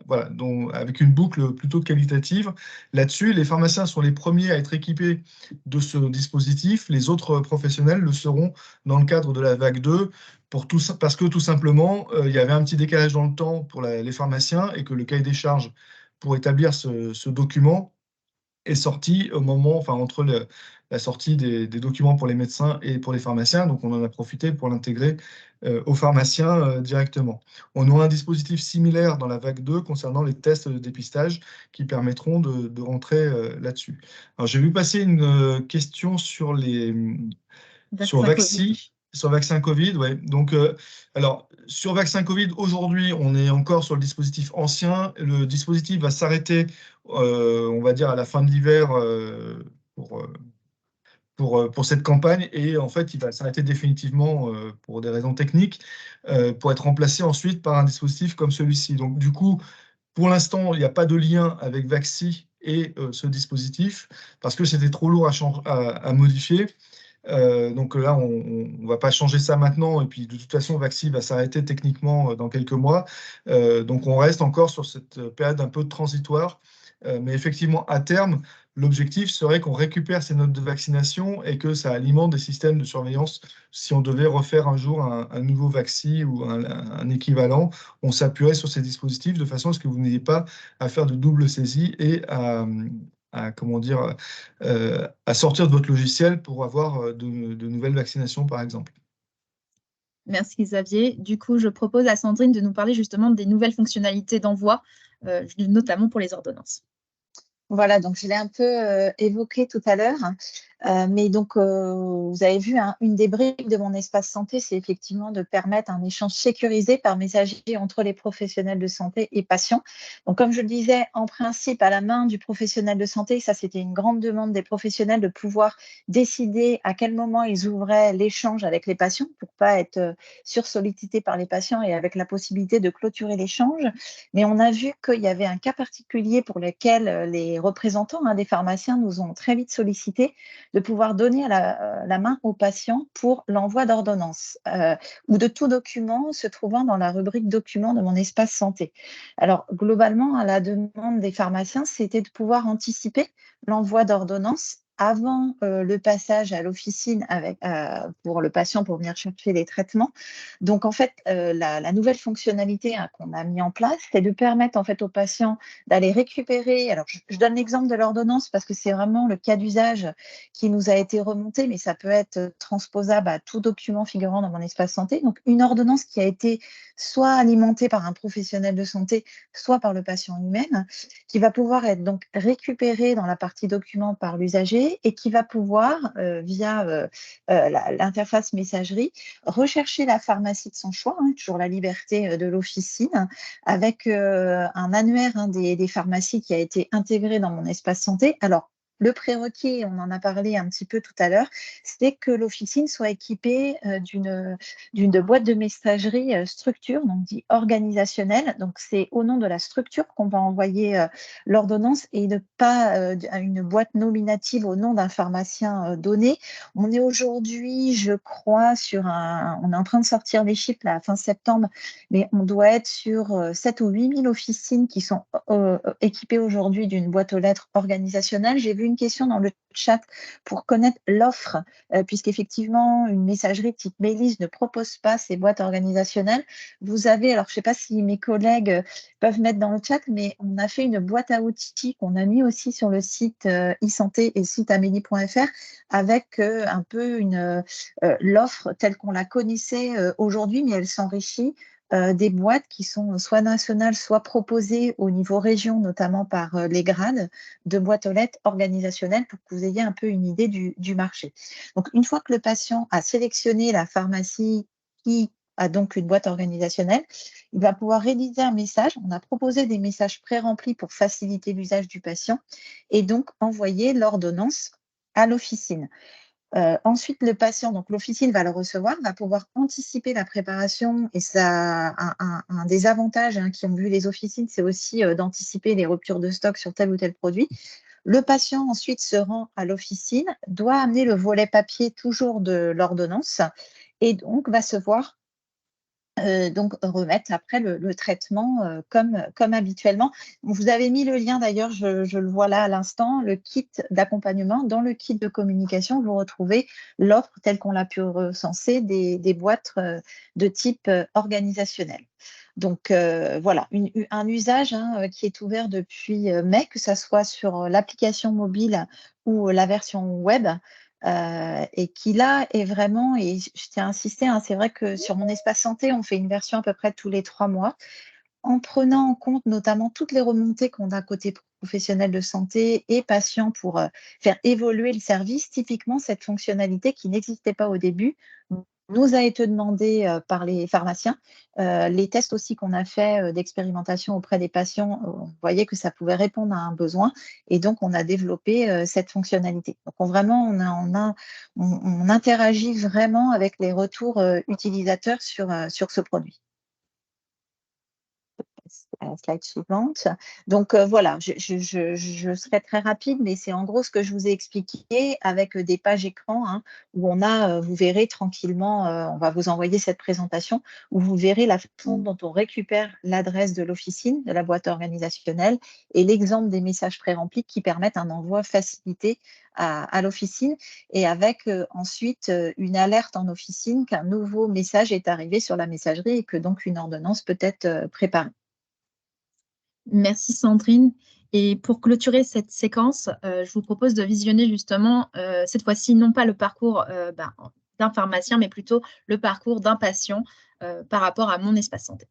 B: voilà, avec une boucle plutôt qualitative. Là-dessus, les pharmaciens sont les premiers à être équipés de ce dispositif. Les autres professionnels le seront dans le cadre de la vague 2 parce que tout simplement, il y avait un petit décalage dans le temps pour les pharmaciens et que le cahier des charges pour établir ce document est sorti au moment, enfin entre la sortie des documents pour les médecins et pour les pharmaciens. Donc on en a profité pour l'intégrer aux pharmaciens directement. On aura un dispositif similaire dans la vague 2 concernant les tests de dépistage qui permettront de rentrer là-dessus. Alors j'ai vu passer une question sur vaccin Covid, ouais. Donc, alors, sur vaccin Covid, aujourd'hui, on est encore sur le dispositif ancien. Le dispositif va s'arrêter, on va dire, à la fin de l'hiver pour cette campagne. Et en fait, il va s'arrêter définitivement pour des raisons techniques, pour être remplacé ensuite par un dispositif comme celui-ci. Donc, du coup, pour l'instant, il n'y a pas de lien avec Vaxi et ce dispositif parce que c'était trop lourd à modifier. Donc là, on ne va pas changer ça maintenant. Et puis, de toute façon, Vaxi va s'arrêter techniquement dans quelques mois. Donc, on reste encore sur cette période un peu transitoire. Mais effectivement, à terme, l'objectif serait qu'on récupère ces notes de vaccination et que ça alimente des systèmes de surveillance. Si on devait refaire un jour un nouveau Vaxi ou un équivalent, on s'appuierait sur ces dispositifs de façon à ce que vous n'ayez pas à faire de double saisie et comment dire, à sortir de votre logiciel pour avoir de nouvelles vaccinations, par exemple.
A: Merci Xavier. Du coup, je propose à Sandrine de nous parler justement des nouvelles fonctionnalités d'envoi, notamment pour les ordonnances.
C: Voilà, donc je l'ai un peu évoqué tout à l'heure. Mais donc, vous avez vu, hein, une des briques de mon espace santé, c'est effectivement de permettre un échange sécurisé par messager entre les professionnels de santé et patients. Donc, comme je le disais, en principe, à la main du professionnel de santé, ça, c'était une grande demande des professionnels de pouvoir décider à quel moment ils ouvraient l'échange avec les patients pour pas être sursollicités par les patients et avec la possibilité de clôturer l'échange. Mais on a vu qu'il y avait un cas particulier pour lequel les représentants des pharmaciens nous ont très vite sollicités, de pouvoir donner la main aux patients pour l'envoi d'ordonnances ou de tout document se trouvant dans la rubrique documents de mon espace santé. Alors, globalement, à la demande des pharmaciens, c'était de pouvoir anticiper l'envoi d'ordonnances avant le passage à l'officine pour le patient pour venir chercher les traitements. Donc, en fait, la nouvelle fonctionnalité qu'on a mis en place, c'est de permettre en fait aux patients d'aller récupérer. Alors, je donne l'exemple de l'ordonnance parce que c'est vraiment le cas d'usage qui nous a été remonté, mais ça peut être transposable à tout document figurant dans mon espace santé. Donc, une ordonnance qui a été soit alimentée par un professionnel de santé, soit par le patient lui-même, qui va pouvoir être donc récupérée dans la partie document par l'usager et qui va pouvoir, via l'interface messagerie, rechercher la pharmacie de son choix, toujours la liberté de l'officine, avec un annuaire des pharmacies qui a été intégré dans mon espace santé. Alors, le prérequis, on en a parlé un petit peu tout à l'heure, c'est que l'officine soit équipée d'une boîte de messagerie structure, donc dit organisationnelle. Donc, c'est au nom de la structure qu'on va envoyer l'ordonnance et ne pas une boîte nominative au nom d'un pharmacien donné. On est aujourd'hui, je crois, on est en train de sortir les chiffres là, à fin septembre, mais on doit être sur 7 ou 8 000 officines qui sont équipées aujourd'hui d'une boîte aux lettres organisationnelle. J'ai vu une question dans le chat pour connaître l'offre, puisqu'effectivement, une messagerie type Mailis ne propose pas ces boîtes organisationnelles. Vous avez, alors je ne sais pas si mes collègues peuvent mettre dans le chat, mais on a fait une boîte à outils qu'on a mis aussi sur le site e-santé et le site amélie.fr avec un peu l'offre telle qu'on la connaissait aujourd'hui, mais elle s'enrichit des boîtes qui sont soit nationales, soit proposées au niveau région, notamment par les grades, de boîtes aux lettres organisationnelles pour que vous ayez un peu une idée du marché. Donc, une fois que le patient a sélectionné la pharmacie qui a donc une boîte organisationnelle, il va pouvoir rédiger un message. On a proposé des messages pré-remplis pour faciliter l'usage du patient et donc envoyer l'ordonnance à l'officine. Ensuite, le patient, donc l'officine va le recevoir, va pouvoir anticiper la préparation et ça, un des avantages qui ont vu les officines, c'est aussi d'anticiper les ruptures de stock sur tel ou tel produit. Le patient ensuite se rend à l'officine, doit amener le volet papier toujours de l'ordonnance et donc va se voir donc remettre après le traitement comme habituellement. Vous avez mis le lien d'ailleurs, je le vois là à l'instant, le kit d'accompagnement. Dans le kit de communication, vous retrouvez l'offre telle qu'on l'a pu recenser des boîtes de type organisationnel. Donc voilà, un usage qui est ouvert depuis mai, que ce soit sur l'application mobile ou la version web. Et qui là est vraiment, et je tiens à insister, c'est vrai que sur mon espace santé, on fait une version à peu près tous les 3 mois, en prenant en compte notamment toutes les remontées qu'on a côté professionnel de santé et patient pour faire évoluer le service. Typiquement, cette fonctionnalité qui n'existait pas au début nous a été demandée par les pharmaciens. Les tests aussi qu'on a fait d'expérimentation auprès des patients, on voyait que ça pouvait répondre à un besoin et donc on a développé cette fonctionnalité. Donc on interagit vraiment avec les retours utilisateurs sur ce produit. À la slide suivante. Donc voilà, je serai très rapide, mais c'est en gros ce que je vous ai expliqué avec des pages écran où vous verrez tranquillement, on va vous envoyer cette présentation où vous verrez la façon dont on récupère l'adresse de l'officine, de la boîte organisationnelle et l'exemple des messages pré-remplis qui permettent un envoi facilité à l'officine et avec ensuite une alerte en officine qu'un nouveau message est arrivé sur la messagerie et que donc une ordonnance peut être préparée.
A: Merci Sandrine. Et pour clôturer cette séquence, je vous propose de visionner justement cette fois-ci non pas le parcours d'un pharmacien, mais plutôt le parcours d'un patient par rapport à mon espace santé.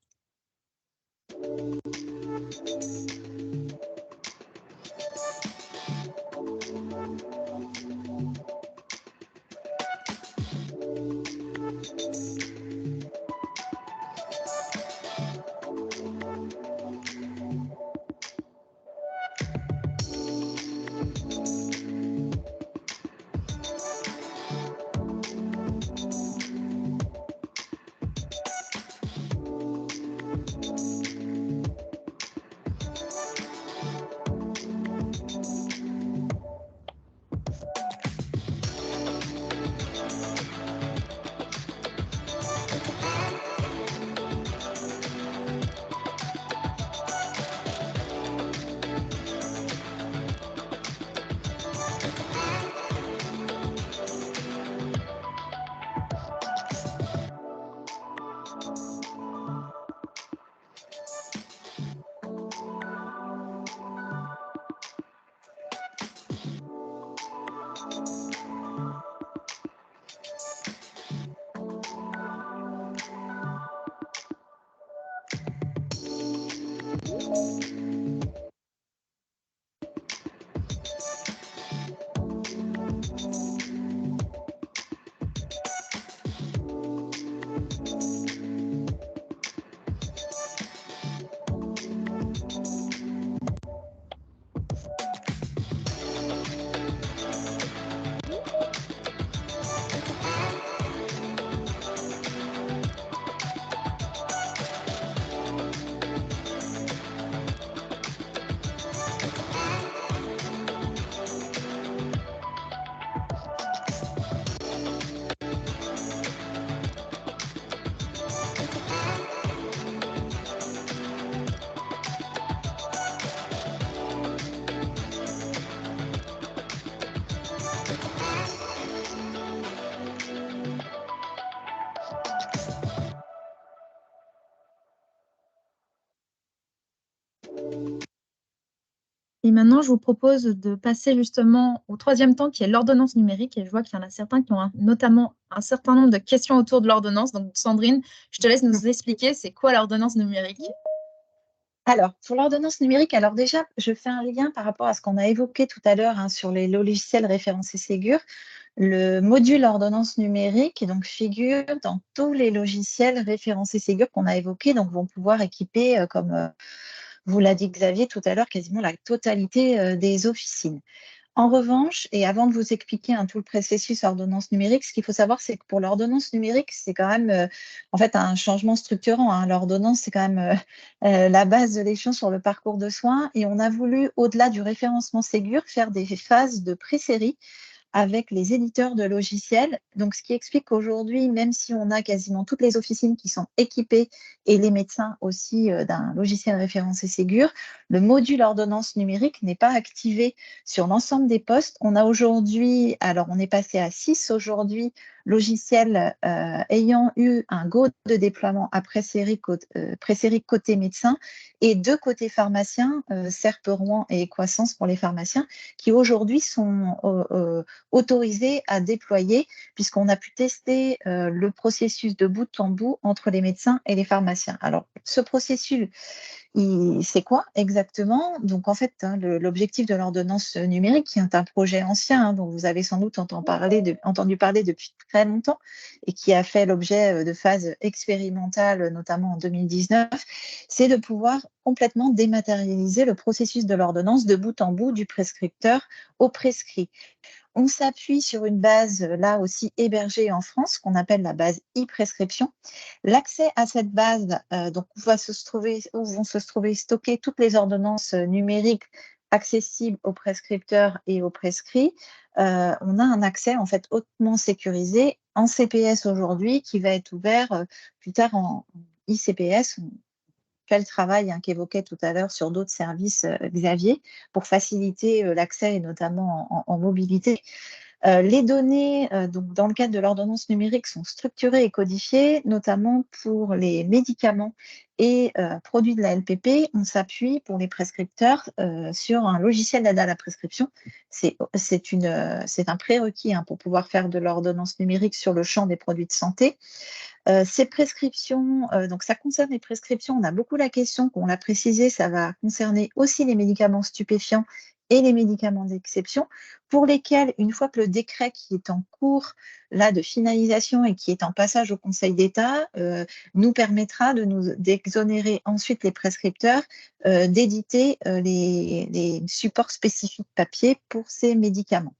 A: Et maintenant, je vous propose de passer justement au troisième temps qui est l'ordonnance numérique. Et je vois qu'il y en a certains qui ont notamment un certain nombre de questions autour de l'ordonnance. Donc, Sandrine, je te laisse nous expliquer c'est quoi l'ordonnance numérique.
C: Alors, pour l'ordonnance numérique, alors déjà, je fais un lien par rapport à ce qu'on a évoqué tout à l'heure sur les logiciels référencés Ségur. Le module ordonnance numérique donc, figure dans tous les logiciels référencés Ségur qu'on a évoqués, donc vont pouvoir équiper, comme vous l'a dit Xavier tout à l'heure, quasiment la totalité des officines. En revanche, et avant de vous expliquer tout le processus ordonnance numérique, ce qu'il faut savoir, c'est que pour l'ordonnance numérique, c'est quand même en fait un changement structurant. L'ordonnance, c'est quand même la base de l'échelon sur le parcours de soins. Et on a voulu, au-delà du référencement Ségur, faire des phases de pré-série avec les éditeurs de logiciels. Donc, ce qui explique qu'aujourd'hui, même si on a quasiment toutes les officines qui sont équipées et les médecins aussi d'un logiciel référencé Ségur, le module ordonnance numérique n'est pas activé sur l'ensemble des postes. On a aujourd'hui, alors on est passé à 6 aujourd'hui, logiciels ayant eu un go de déploiement à pré-série côté médecin et 2 côté pharmacien, Serpe Rouen et Equasens pour les pharmaciens, qui aujourd'hui sont autorisés à déployer, puisqu'on a pu tester le processus de bout en bout entre les médecins et les pharmaciens. Alors, ce processus, c'est quoi exactement? Donc, en fait, l'objectif de l'ordonnance numérique, qui est un projet ancien, dont vous avez sans doute entendu parler depuis très longtemps et qui a fait l'objet de phases expérimentales, notamment en 2019, c'est de pouvoir complètement dématérialiser le processus de l'ordonnance de bout en bout du prescripteur au prescrit. On s'appuie sur une base, là aussi hébergée en France, qu'on appelle la base e-prescription. L'accès à cette base, donc où vont se trouver stockées toutes les ordonnances numériques accessibles aux prescripteurs et aux prescrits. On a un accès en fait hautement sécurisé en CPS aujourd'hui, qui va être ouvert plus tard en ICPS. Le travail qu'évoquait tout à l'heure sur d'autres services, Xavier, pour faciliter l'accès et notamment en mobilité. Les données, donc dans le cadre de l'ordonnance numérique, sont structurées et codifiées, notamment pour les médicaments et produits de la LPP. On s'appuie pour les prescripteurs sur un logiciel d'aide à la prescription. C'est un prérequis pour pouvoir faire de l'ordonnance numérique sur le champ des produits de santé. Ces prescriptions, donc ça concerne les prescriptions, on a beaucoup la question, qu'on l'a précisé, ça va concerner aussi les médicaments stupéfiants et les médicaments d'exception, pour lesquels, une fois que le décret qui est en cours là, de finalisation et qui est en passage au Conseil d'État, nous permettra d'exonérer ensuite les prescripteurs d'éditer les supports spécifiques papier pour ces médicaments.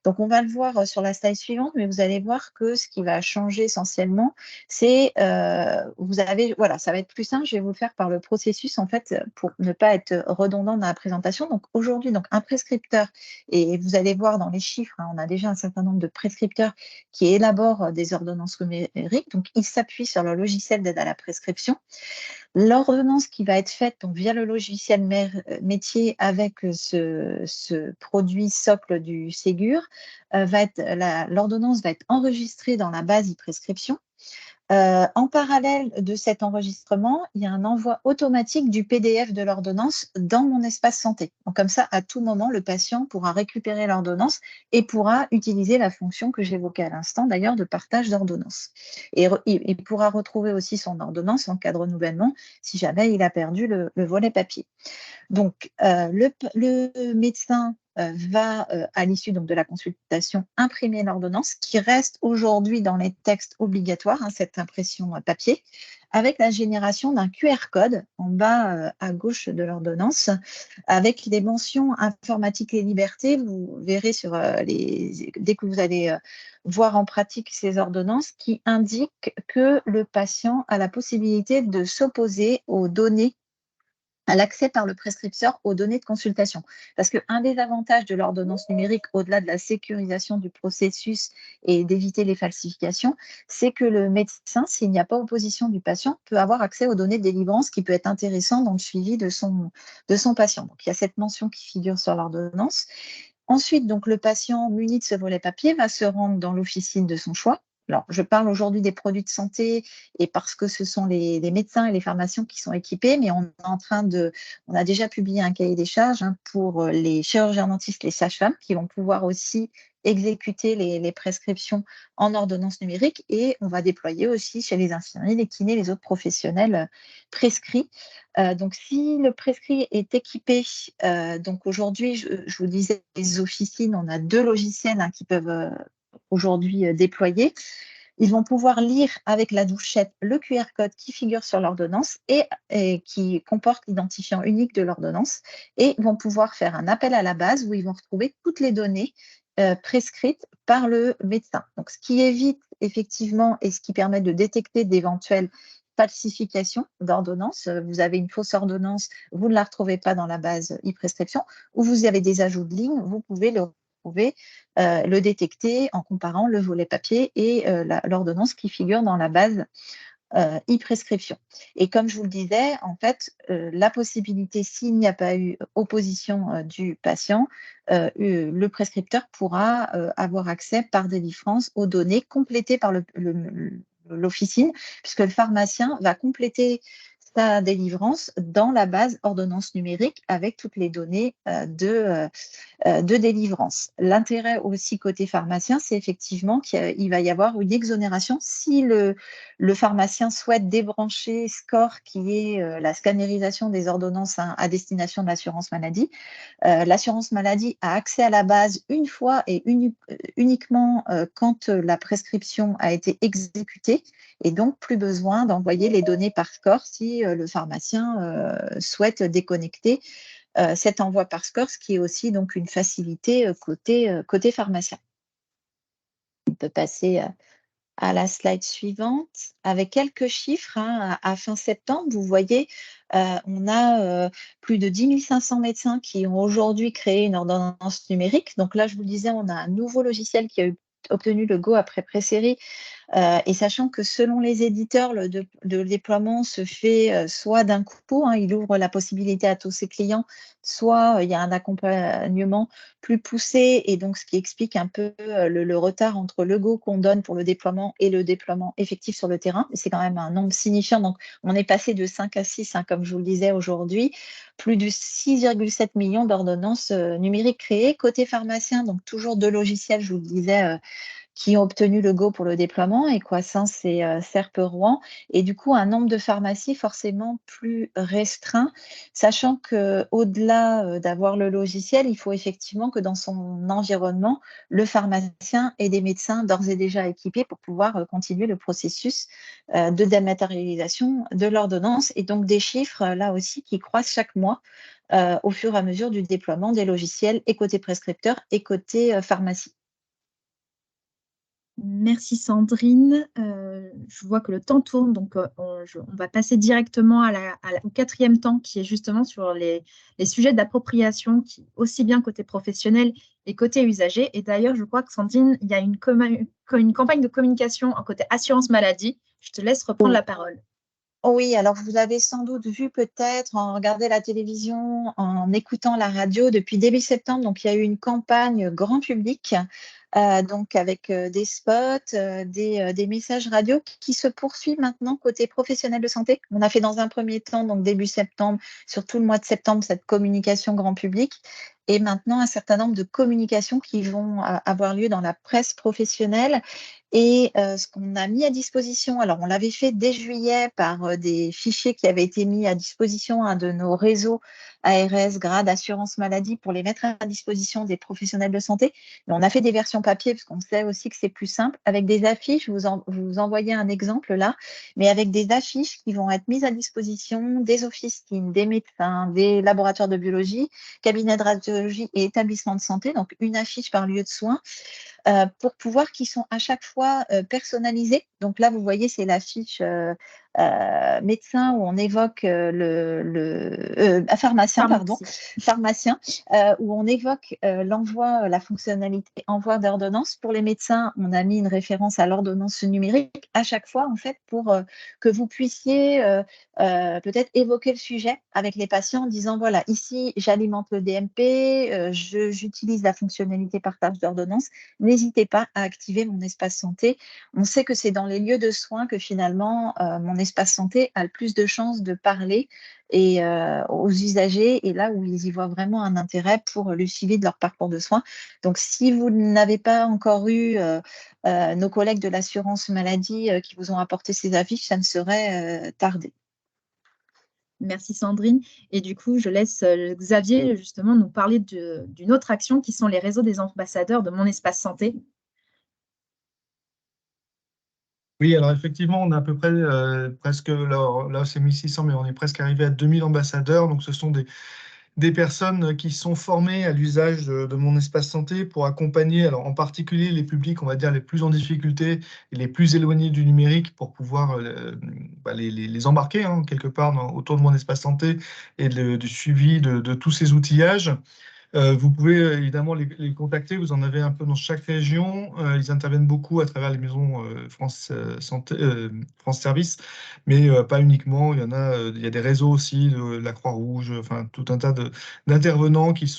C: Donc, on va le voir sur la slide suivante, mais vous allez voir que ce qui va changer essentiellement, c'est, voilà, ça va être plus simple. Je vais vous le faire par le processus, en fait, pour ne pas être redondant dans la présentation. Donc, aujourd'hui, un prescripteur, et vous allez voir dans les chiffres, on a déjà un certain nombre de prescripteurs qui élaborent des ordonnances numériques. Donc, ils s'appuient sur le logiciel d'aide à la prescription. L'ordonnance qui va être faite via le logiciel métier avec ce produit socle du Ségur, l'ordonnance va être enregistrée dans la base e-prescription. En parallèle de cet enregistrement, il y a un envoi automatique du PDF de l'ordonnance dans mon espace santé. Donc, comme ça, à tout moment, le patient pourra récupérer l'ordonnance et pourra utiliser la fonction que j'évoquais à l'instant, d'ailleurs, de partage d'ordonnance. Et il pourra retrouver aussi son ordonnance en cas de renouvellement si jamais il a perdu le volet papier. Donc, le médecin va, à l'issue de la consultation, imprimer l'ordonnance qui reste aujourd'hui dans les textes obligatoires, cette impression papier, avec la génération d'un QR code en bas à gauche de l'ordonnance, avec les mentions informatique et liberté. Vous verrez dès que vous allez voir en pratique ces ordonnances qui indiquent que le patient a la possibilité de s'opposer aux données à l'accès par le prescripteur aux données de consultation. Parce qu'un des avantages de l'ordonnance numérique, au-delà de la sécurisation du processus et d'éviter les falsifications, c'est que le médecin, s'il n'y a pas opposition du patient, peut avoir accès aux données de délivrance qui peut être intéressant dans le suivi de son patient. Donc, il y a cette mention qui figure sur l'ordonnance. Ensuite, donc, le patient muni de ce volet papier va se rendre dans l'officine de son choix. Alors, je parle aujourd'hui des produits de santé et parce que ce sont les médecins et les pharmaciens qui sont équipés, mais on a déjà publié un cahier des charges pour les chirurgiens dentistes, les sages-femmes, qui vont pouvoir aussi exécuter les prescriptions en ordonnance numérique, et on va déployer aussi chez les infirmiers, les kinés, les autres professionnels prescrits. Donc, si le prescrit est équipé, donc aujourd'hui, je vous disais, les officines, on a 2 logiciels qui peuvent aujourd'hui déployer. Ils vont pouvoir lire avec la douchette le QR code qui figure sur l'ordonnance et qui comporte l'identifiant unique de l'ordonnance, et vont pouvoir faire un appel à la base où ils vont retrouver toutes les données prescrites par le médecin. Donc, ce qui évite effectivement et ce qui permet de détecter d'éventuelles falsifications d'ordonnance. Vous avez une fausse ordonnance, vous ne la retrouvez pas dans la base e-prescription, ou vous avez des ajouts de lignes, vous pouvez le détecter en comparant le volet papier et l'ordonnance qui figure dans la base e-prescription. Et comme je vous le disais, en fait, la possibilité, s'il n'y a pas eu opposition du patient, le prescripteur pourra avoir accès par délivrance aux données complétées par l'officine, puisque le pharmacien va compléter sa délivrance dans la base ordonnance numérique avec toutes les données de délivrance. L'intérêt aussi côté pharmacien, c'est effectivement qu'il va y avoir une exonération si le pharmacien souhaite débrancher SCORE, qui est la scannérisation des ordonnances à destination de l'assurance maladie. L'assurance maladie a accès à la base une fois et uniquement quand la prescription a été exécutée, et donc plus besoin d'envoyer les données par SCORE si le pharmacien souhaite déconnecter cet envoi par SCORE, ce qui est aussi donc une facilité côté pharmacien. On peut passer à la slide suivante avec quelques chiffres. À fin septembre, vous voyez, on a plus de 10 500 médecins qui ont aujourd'hui créé une ordonnance numérique. Donc là, je vous le disais, on a un nouveau logiciel qui a obtenu le go après pré-série. Et sachant que selon les éditeurs, le déploiement se fait soit d'un coup, il ouvre la possibilité à tous ses clients, soit il y a un accompagnement plus poussé, et donc ce qui explique un peu le retard entre le go qu'on donne pour le déploiement et le déploiement effectif sur le terrain. C'est quand même un nombre signifiant. Donc, on est passé de 5 à 6, comme je vous le disais aujourd'hui, plus de 6,7 millions d'ordonnances numériques créées. Côté pharmacien, donc toujours 2 logiciels, je vous le disais, qui ont obtenu le go pour le déploiement, Equasens et Serpe Rouen, et du coup un nombre de pharmacies forcément plus restreint, sachant qu'au-delà d'avoir le logiciel, il faut effectivement que dans son environnement, le pharmacien ait des médecins d'ores et déjà équipés pour pouvoir continuer le processus de dématérialisation de l'ordonnance, et donc des chiffres là aussi qui croissent chaque mois au fur et à mesure du déploiement des logiciels, et côté prescripteur et côté pharmacie.
A: Merci Sandrine. Je vois que le temps tourne, donc on va passer directement au 4e temps, qui est justement sur les sujets d'appropriation, aussi bien côté professionnel et côté usager. Et d'ailleurs, je crois que Sandrine, il y a une campagne de communication en côté assurance maladie. Je te laisse reprendre la parole.
C: Oui, alors vous avez sans doute vu peut-être en regardant la télévision, en écoutant la radio depuis début septembre. Donc, il y a eu une campagne grand public donc avec des spots, des messages radio qui se poursuivent maintenant côté professionnel de santé. On a fait dans un premier temps, donc début septembre, sur tout le mois de septembre, cette communication grand public. Et maintenant, un certain nombre de communications qui vont avoir lieu dans la presse professionnelle. Et ce qu'on a mis à disposition, alors on l'avait fait dès juillet par des fichiers qui avaient été mis à disposition de nos réseaux ARS, GRAD, Assurance Maladie, pour les mettre à disposition des professionnels de santé. Mais on a fait des versions papier parce qu'on sait aussi que c'est plus simple. Avec des affiches, vous envoyez un exemple là, mais avec des affiches qui vont être mises à disposition des officines, des médecins, des laboratoires de biologie, cabinets de radiologie et établissements de santé, donc une affiche par lieu de soins, pour pouvoir qu'ils sont à chaque fois personnalisés. Donc là, vous voyez, c'est l'affiche médecin où on évoque pharmacien, où on évoque l'envoi, la fonctionnalité envoi d'ordonnance. Pour les médecins, on a mis une référence à l'ordonnance numérique à chaque fois, en fait, pour que vous puissiez peut-être évoquer le sujet avec les patients en disant, voilà, ici, j'alimente le DMP, j'utilise la fonctionnalité partage d'ordonnance. N'hésitez pas à activer mon espace santé. On sait que c'est dans les lieux de soins que finalement, mon espace santé a le plus de chances de parler aux usagers et là où ils y voient vraiment un intérêt pour le suivi de leur parcours de soins. Donc, si vous n'avez pas encore eu nos collègues de l'assurance maladie qui vous ont apporté ces affiches, ça ne serait tardé.
A: Merci Sandrine. Et du coup, je laisse Xavier justement nous parler d'une autre action qui sont les réseaux des ambassadeurs de Mon Espace Santé.
B: Oui, alors effectivement, on a à peu près presque, là c'est 1600, mais on est presque arrivé à 2000 ambassadeurs. Donc ce sont des personnes qui sont formées à l'usage de Mon Espace Santé pour accompagner, alors en particulier les publics, on va dire, les plus en difficulté et les plus éloignés du numérique pour pouvoir les embarquer quelque part autour de Mon Espace Santé et du suivi de tous ces outillages. Vous pouvez évidemment les contacter, vous en avez un peu dans chaque région. Ils interviennent beaucoup à travers les maisons France Santé, France Service, mais pas uniquement. Il y a des réseaux aussi, de la Croix-Rouge, enfin tout un tas d'intervenants qui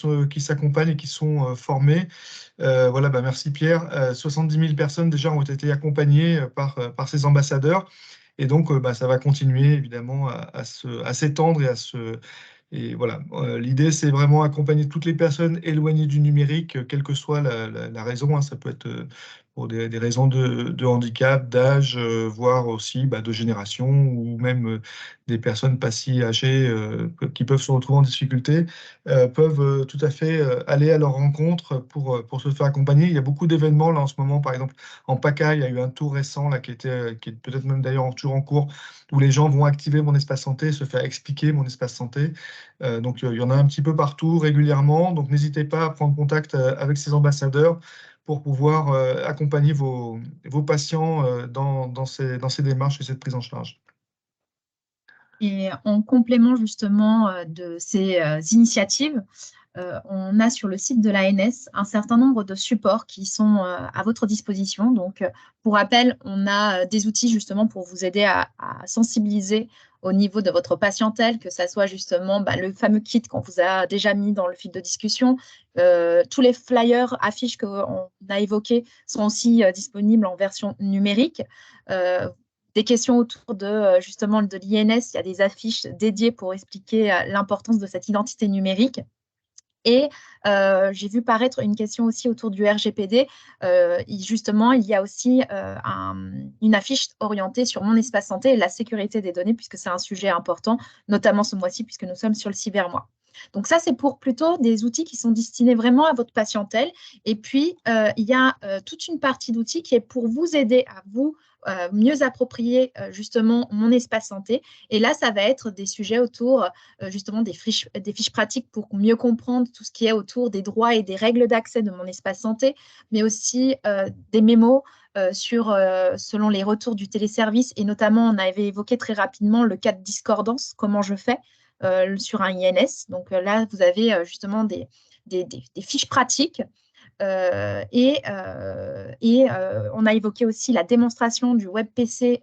B: s'accompagnent et qui sont formés. Voilà, merci Pierre. 70 000 personnes déjà ont été accompagnées par ces ambassadeurs. Et donc, ça va continuer évidemment à s'étendre et voilà, l'idée, c'est vraiment accompagner toutes les personnes éloignées du numérique, quelle que soit la raison. Ça peut être pour des raisons de handicap, d'âge, voire aussi de génération, ou même des personnes pas si âgées qui peuvent se retrouver en difficulté, peuvent tout à fait aller à leur rencontre pour se faire accompagner. Il y a beaucoup d'événements là en ce moment, par exemple en PACA, il y a eu un tour récent là, qui est peut-être même d'ailleurs toujours en cours, où les gens vont activer Mon Espace Santé, se faire expliquer Mon Espace Santé. Donc, il y en a un petit peu partout, régulièrement. Donc, n'hésitez pas à prendre contact avec ces ambassadeurs pour pouvoir accompagner vos patients dans ces démarches et cette prise en charge.
A: Et en complément justement de ces initiatives, on a sur le site de l'ANS un certain nombre de supports qui sont à votre disposition. Donc, pour rappel, on a des outils justement pour vous aider à sensibiliser au niveau de votre patientèle, que ça soit justement le fameux kit qu'on vous a déjà mis dans le fil de discussion. Tous les flyers, affiches qu'on a évoqués sont aussi disponibles en version numérique. Des questions autour de justement de l'INS, il y a des affiches dédiées pour expliquer l'importance de cette identité numérique. Et j'ai vu paraître une question aussi autour du RGPD. Justement, il y a aussi une affiche orientée sur Mon Espace Santé et la sécurité des données, puisque c'est un sujet important, notamment ce mois-ci, puisque nous sommes sur le cybermois. Donc ça, c'est pour plutôt des outils qui sont destinés vraiment à votre patientèle. Et puis, il y a toute une partie d'outils qui est pour vous aider à vous mieux approprier justement Mon Espace Santé. Et là, ça va être des sujets autour justement des fiches pratiques pour mieux comprendre tout ce qui est autour des droits et des règles d'accès de Mon Espace Santé, mais aussi des mémos selon les retours du téléservice. Et notamment, on avait évoqué très rapidement le cas de discordance, comment je fais sur un INS. Donc là, vous avez justement des fiches pratiques On a évoqué aussi la démonstration du WebPC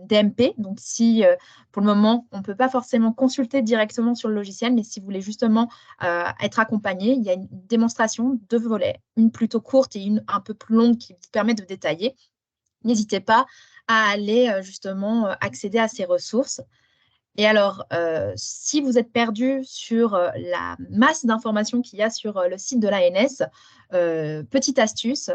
A: DMP. Donc, si pour le moment, on ne peut pas forcément consulter directement sur le logiciel, mais si vous voulez justement être accompagné, il y a une démonstration de volets, une plutôt courte et une un peu plus longue qui vous permet de détailler. N'hésitez pas à aller justement accéder à ces ressources. Et alors, si vous êtes perdu sur la masse d'informations qu'il y a sur le site de l'ANS, petite astuce,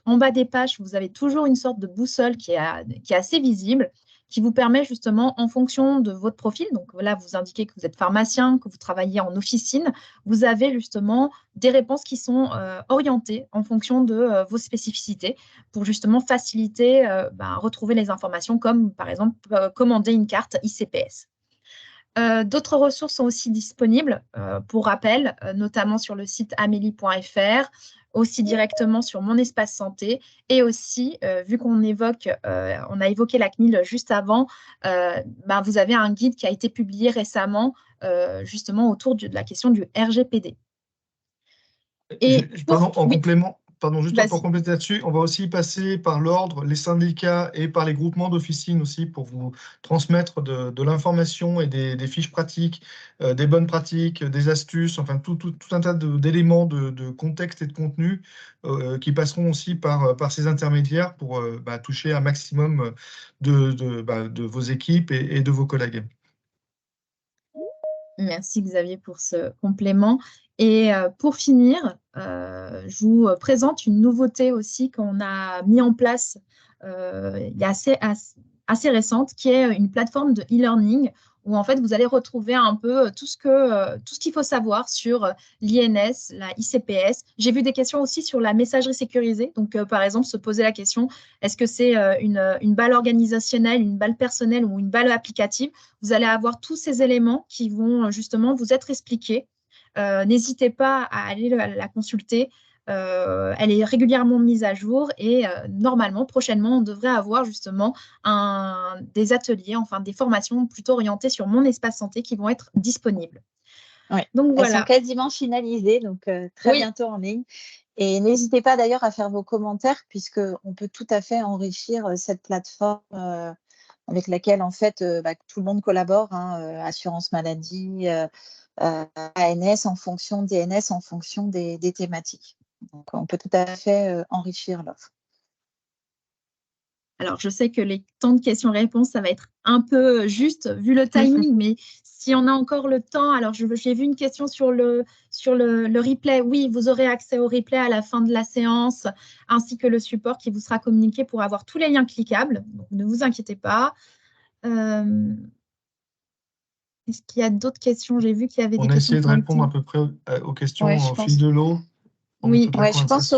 A: en bas des pages, vous avez toujours une sorte de boussole qui est assez visible, qui vous permet justement, en fonction de votre profil, donc là, vous indiquez que vous êtes pharmacien, que vous travaillez en officine, vous avez justement des réponses qui sont orientées en fonction de vos spécificités pour justement faciliter, retrouver les informations comme, par exemple, commander une carte ICPS. D'autres ressources sont aussi disponibles, pour rappel, notamment sur le site amélie.fr, aussi directement sur Mon Espace Santé, et aussi, vu qu'on on a évoqué la CNIL juste avant, vous avez un guide qui a été publié récemment, justement autour de la question du RGPD.
B: Pardon, en
A: oui,
B: complément, pardon, juste
A: vas-y.
B: pour compléter là-dessus, on va aussi passer par l'ordre, les syndicats et par les groupements d'officines aussi pour vous transmettre de l'information et des fiches pratiques, des bonnes pratiques, des astuces, enfin tout un tas d'éléments de contexte et de contenu qui passeront aussi par ces intermédiaires pour toucher un maximum de vos équipes et de vos collègues.
A: Merci Xavier pour ce complément. Et pour finir, je vous présente une nouveauté aussi qu'on a mis en place il y a assez récente, qui est une plateforme de e-learning où en fait vous allez retrouver un peu tout ce qu'il faut savoir sur l'INS, la ICPS. J'ai vu des questions aussi sur la messagerie sécurisée. Donc par exemple, se poser la question, est-ce que c'est une balle organisationnelle, une balle personnelle ou une balle applicative? Vous allez avoir tous ces éléments qui vont justement vous être expliqués. N'hésitez pas à aller la consulter. Elle est régulièrement mise à jour et normalement, prochainement, on devrait avoir justement des ateliers, enfin des formations plutôt orientées sur Mon Espace Santé qui vont être disponibles.
C: Oui,
A: Donc
C: elles sont
A: voilà.
C: quasiment finalisées, donc très bientôt en ligne. Et n'hésitez pas d'ailleurs à faire vos commentaires, puisqu'on peut tout à fait enrichir cette plateforme avec laquelle en fait tout le monde collabore, assurance maladie, ANS en fonction DNS, en fonction des thématiques. Donc on peut tout à fait enrichir l'offre.
A: Alors, je sais que les temps de questions-réponses, ça va être un peu juste vu le timing, mais si on a encore le temps, alors j'ai vu une question sur le replay. Oui, vous aurez accès au replay à la fin de la séance, ainsi que le support qui vous sera communiqué pour avoir tous les liens cliquables. Donc, ne vous inquiétez pas. Est-ce qu'il y a d'autres questions? J'ai vu qu'il y avait des questions.
B: On a essayé de répondre à peu près aux questions au fil de l'eau.
A: Oui,
C: je pense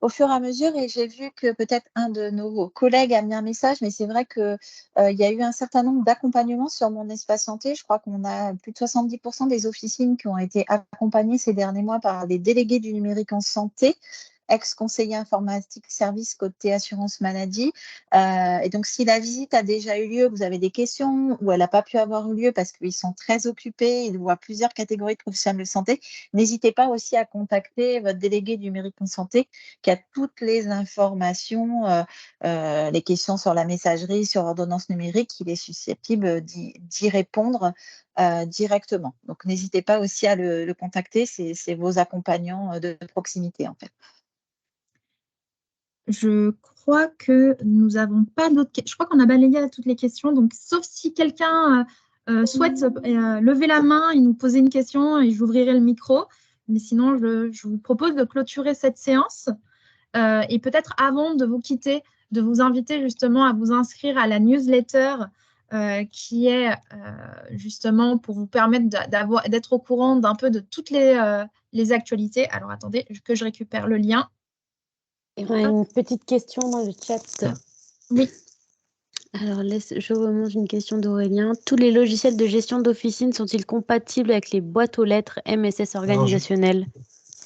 C: au fur et à mesure, et j'ai vu que peut-être un de nos collègues a mis un message, mais c'est vrai qu'il y a eu un certain nombre d'accompagnements sur Mon Espace Santé. Je crois qu'on a plus de 70% des officines qui ont été accompagnées ces derniers mois par des délégués du numérique en santé, ex-conseiller informatique service côté assurance maladie. Et donc, si la visite a déjà eu lieu, vous avez des questions ou elle n'a pas pu avoir eu lieu parce qu'ils sont très occupés, ils voient plusieurs catégories de professionnels de santé, n'hésitez pas aussi à contacter votre délégué du numérique en santé qui a toutes les informations, les questions sur la messagerie, sur l'ordonnance numérique, il est susceptible d'y répondre directement. Donc, n'hésitez pas aussi à le contacter, c'est vos accompagnants de proximité en fait.
A: Je crois que nous n'avons pas d'autres questions. Je crois qu'on a balayé toutes les questions. Donc, sauf si quelqu'un souhaite lever la main et nous poser une question, et j'ouvrirai le micro. Mais sinon, je vous propose de clôturer cette séance. Et peut-être avant de vous quitter, de vous inviter justement à vous inscrire à la newsletter qui est justement pour vous permettre d'être au courant d'un peu de toutes les actualités. Alors, attendez que je récupère le lien.
D: Il y aura une petite question dans le chat.
A: Oui.
D: Alors, je remonte une question d'Aurélien. Tous les logiciels de gestion d'officine sont-ils compatibles avec les boîtes aux lettres MSS organisationnelles?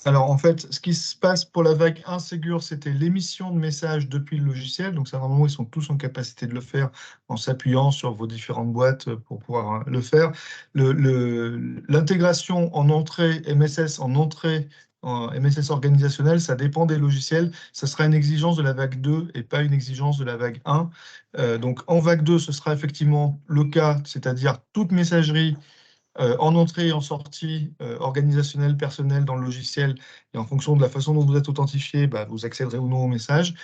B: Alors, en fait, ce qui se passe pour la vague insécure, c'était l'émission de messages depuis le logiciel. Donc, ça, normalement, ils sont tous en capacité de le faire en s'appuyant sur vos différentes boîtes pour pouvoir le faire. L'intégration en entrée MSS en entrée en MSS organisationnel, ça dépend des logiciels. Ça sera une exigence de la vague 2 et pas une exigence de la vague 1. Donc, en vague 2, ce sera effectivement le cas, c'est-à-dire toute messagerie en entrée et en sortie organisationnelle, personnelle dans le logiciel. Et en fonction de la façon dont vous êtes authentifié, vous accéderez ou non au message.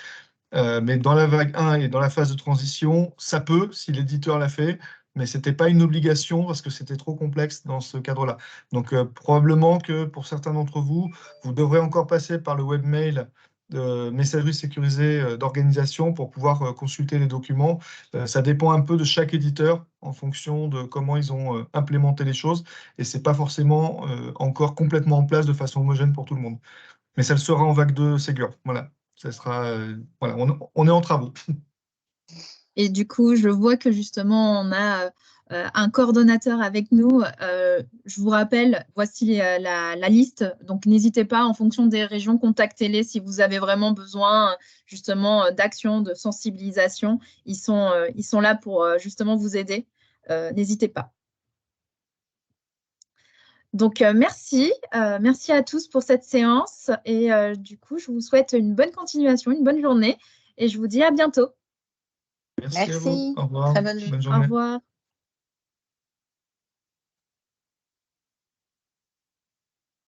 B: Mais dans la vague 1 et dans la phase de transition, ça peut, si l'éditeur l'a fait, mais ce n'était pas une obligation parce que c'était trop complexe dans ce cadre-là. Donc, probablement que pour certains d'entre vous, vous devrez encore passer par le webmail de messagerie sécurisée d'organisation pour pouvoir consulter les documents. Ça dépend un peu de chaque éditeur en fonction de comment ils ont implémenté les choses. Et ce n'est pas forcément encore complètement en place de façon homogène pour tout le monde. Mais ça le sera en vague 2 Ségur. Voilà. Ça sera, voilà, on est en travaux.
A: Et du coup, je vois que justement, on a un coordonnateur avec nous. Je vous rappelle, voici la liste. Donc, n'hésitez pas, en fonction des régions, contactez-les si vous avez vraiment besoin justement d'actions, de sensibilisation. Ils sont là pour justement vous aider. N'hésitez pas. Donc, merci. Merci à tous pour cette séance. Et du coup, je vous souhaite une bonne continuation, une bonne journée. Et je vous dis à bientôt.
B: Merci à vous.
C: Merci.
B: Au revoir.
C: Très bonne
B: Bonne
A: Au
B: journée.
A: revoir.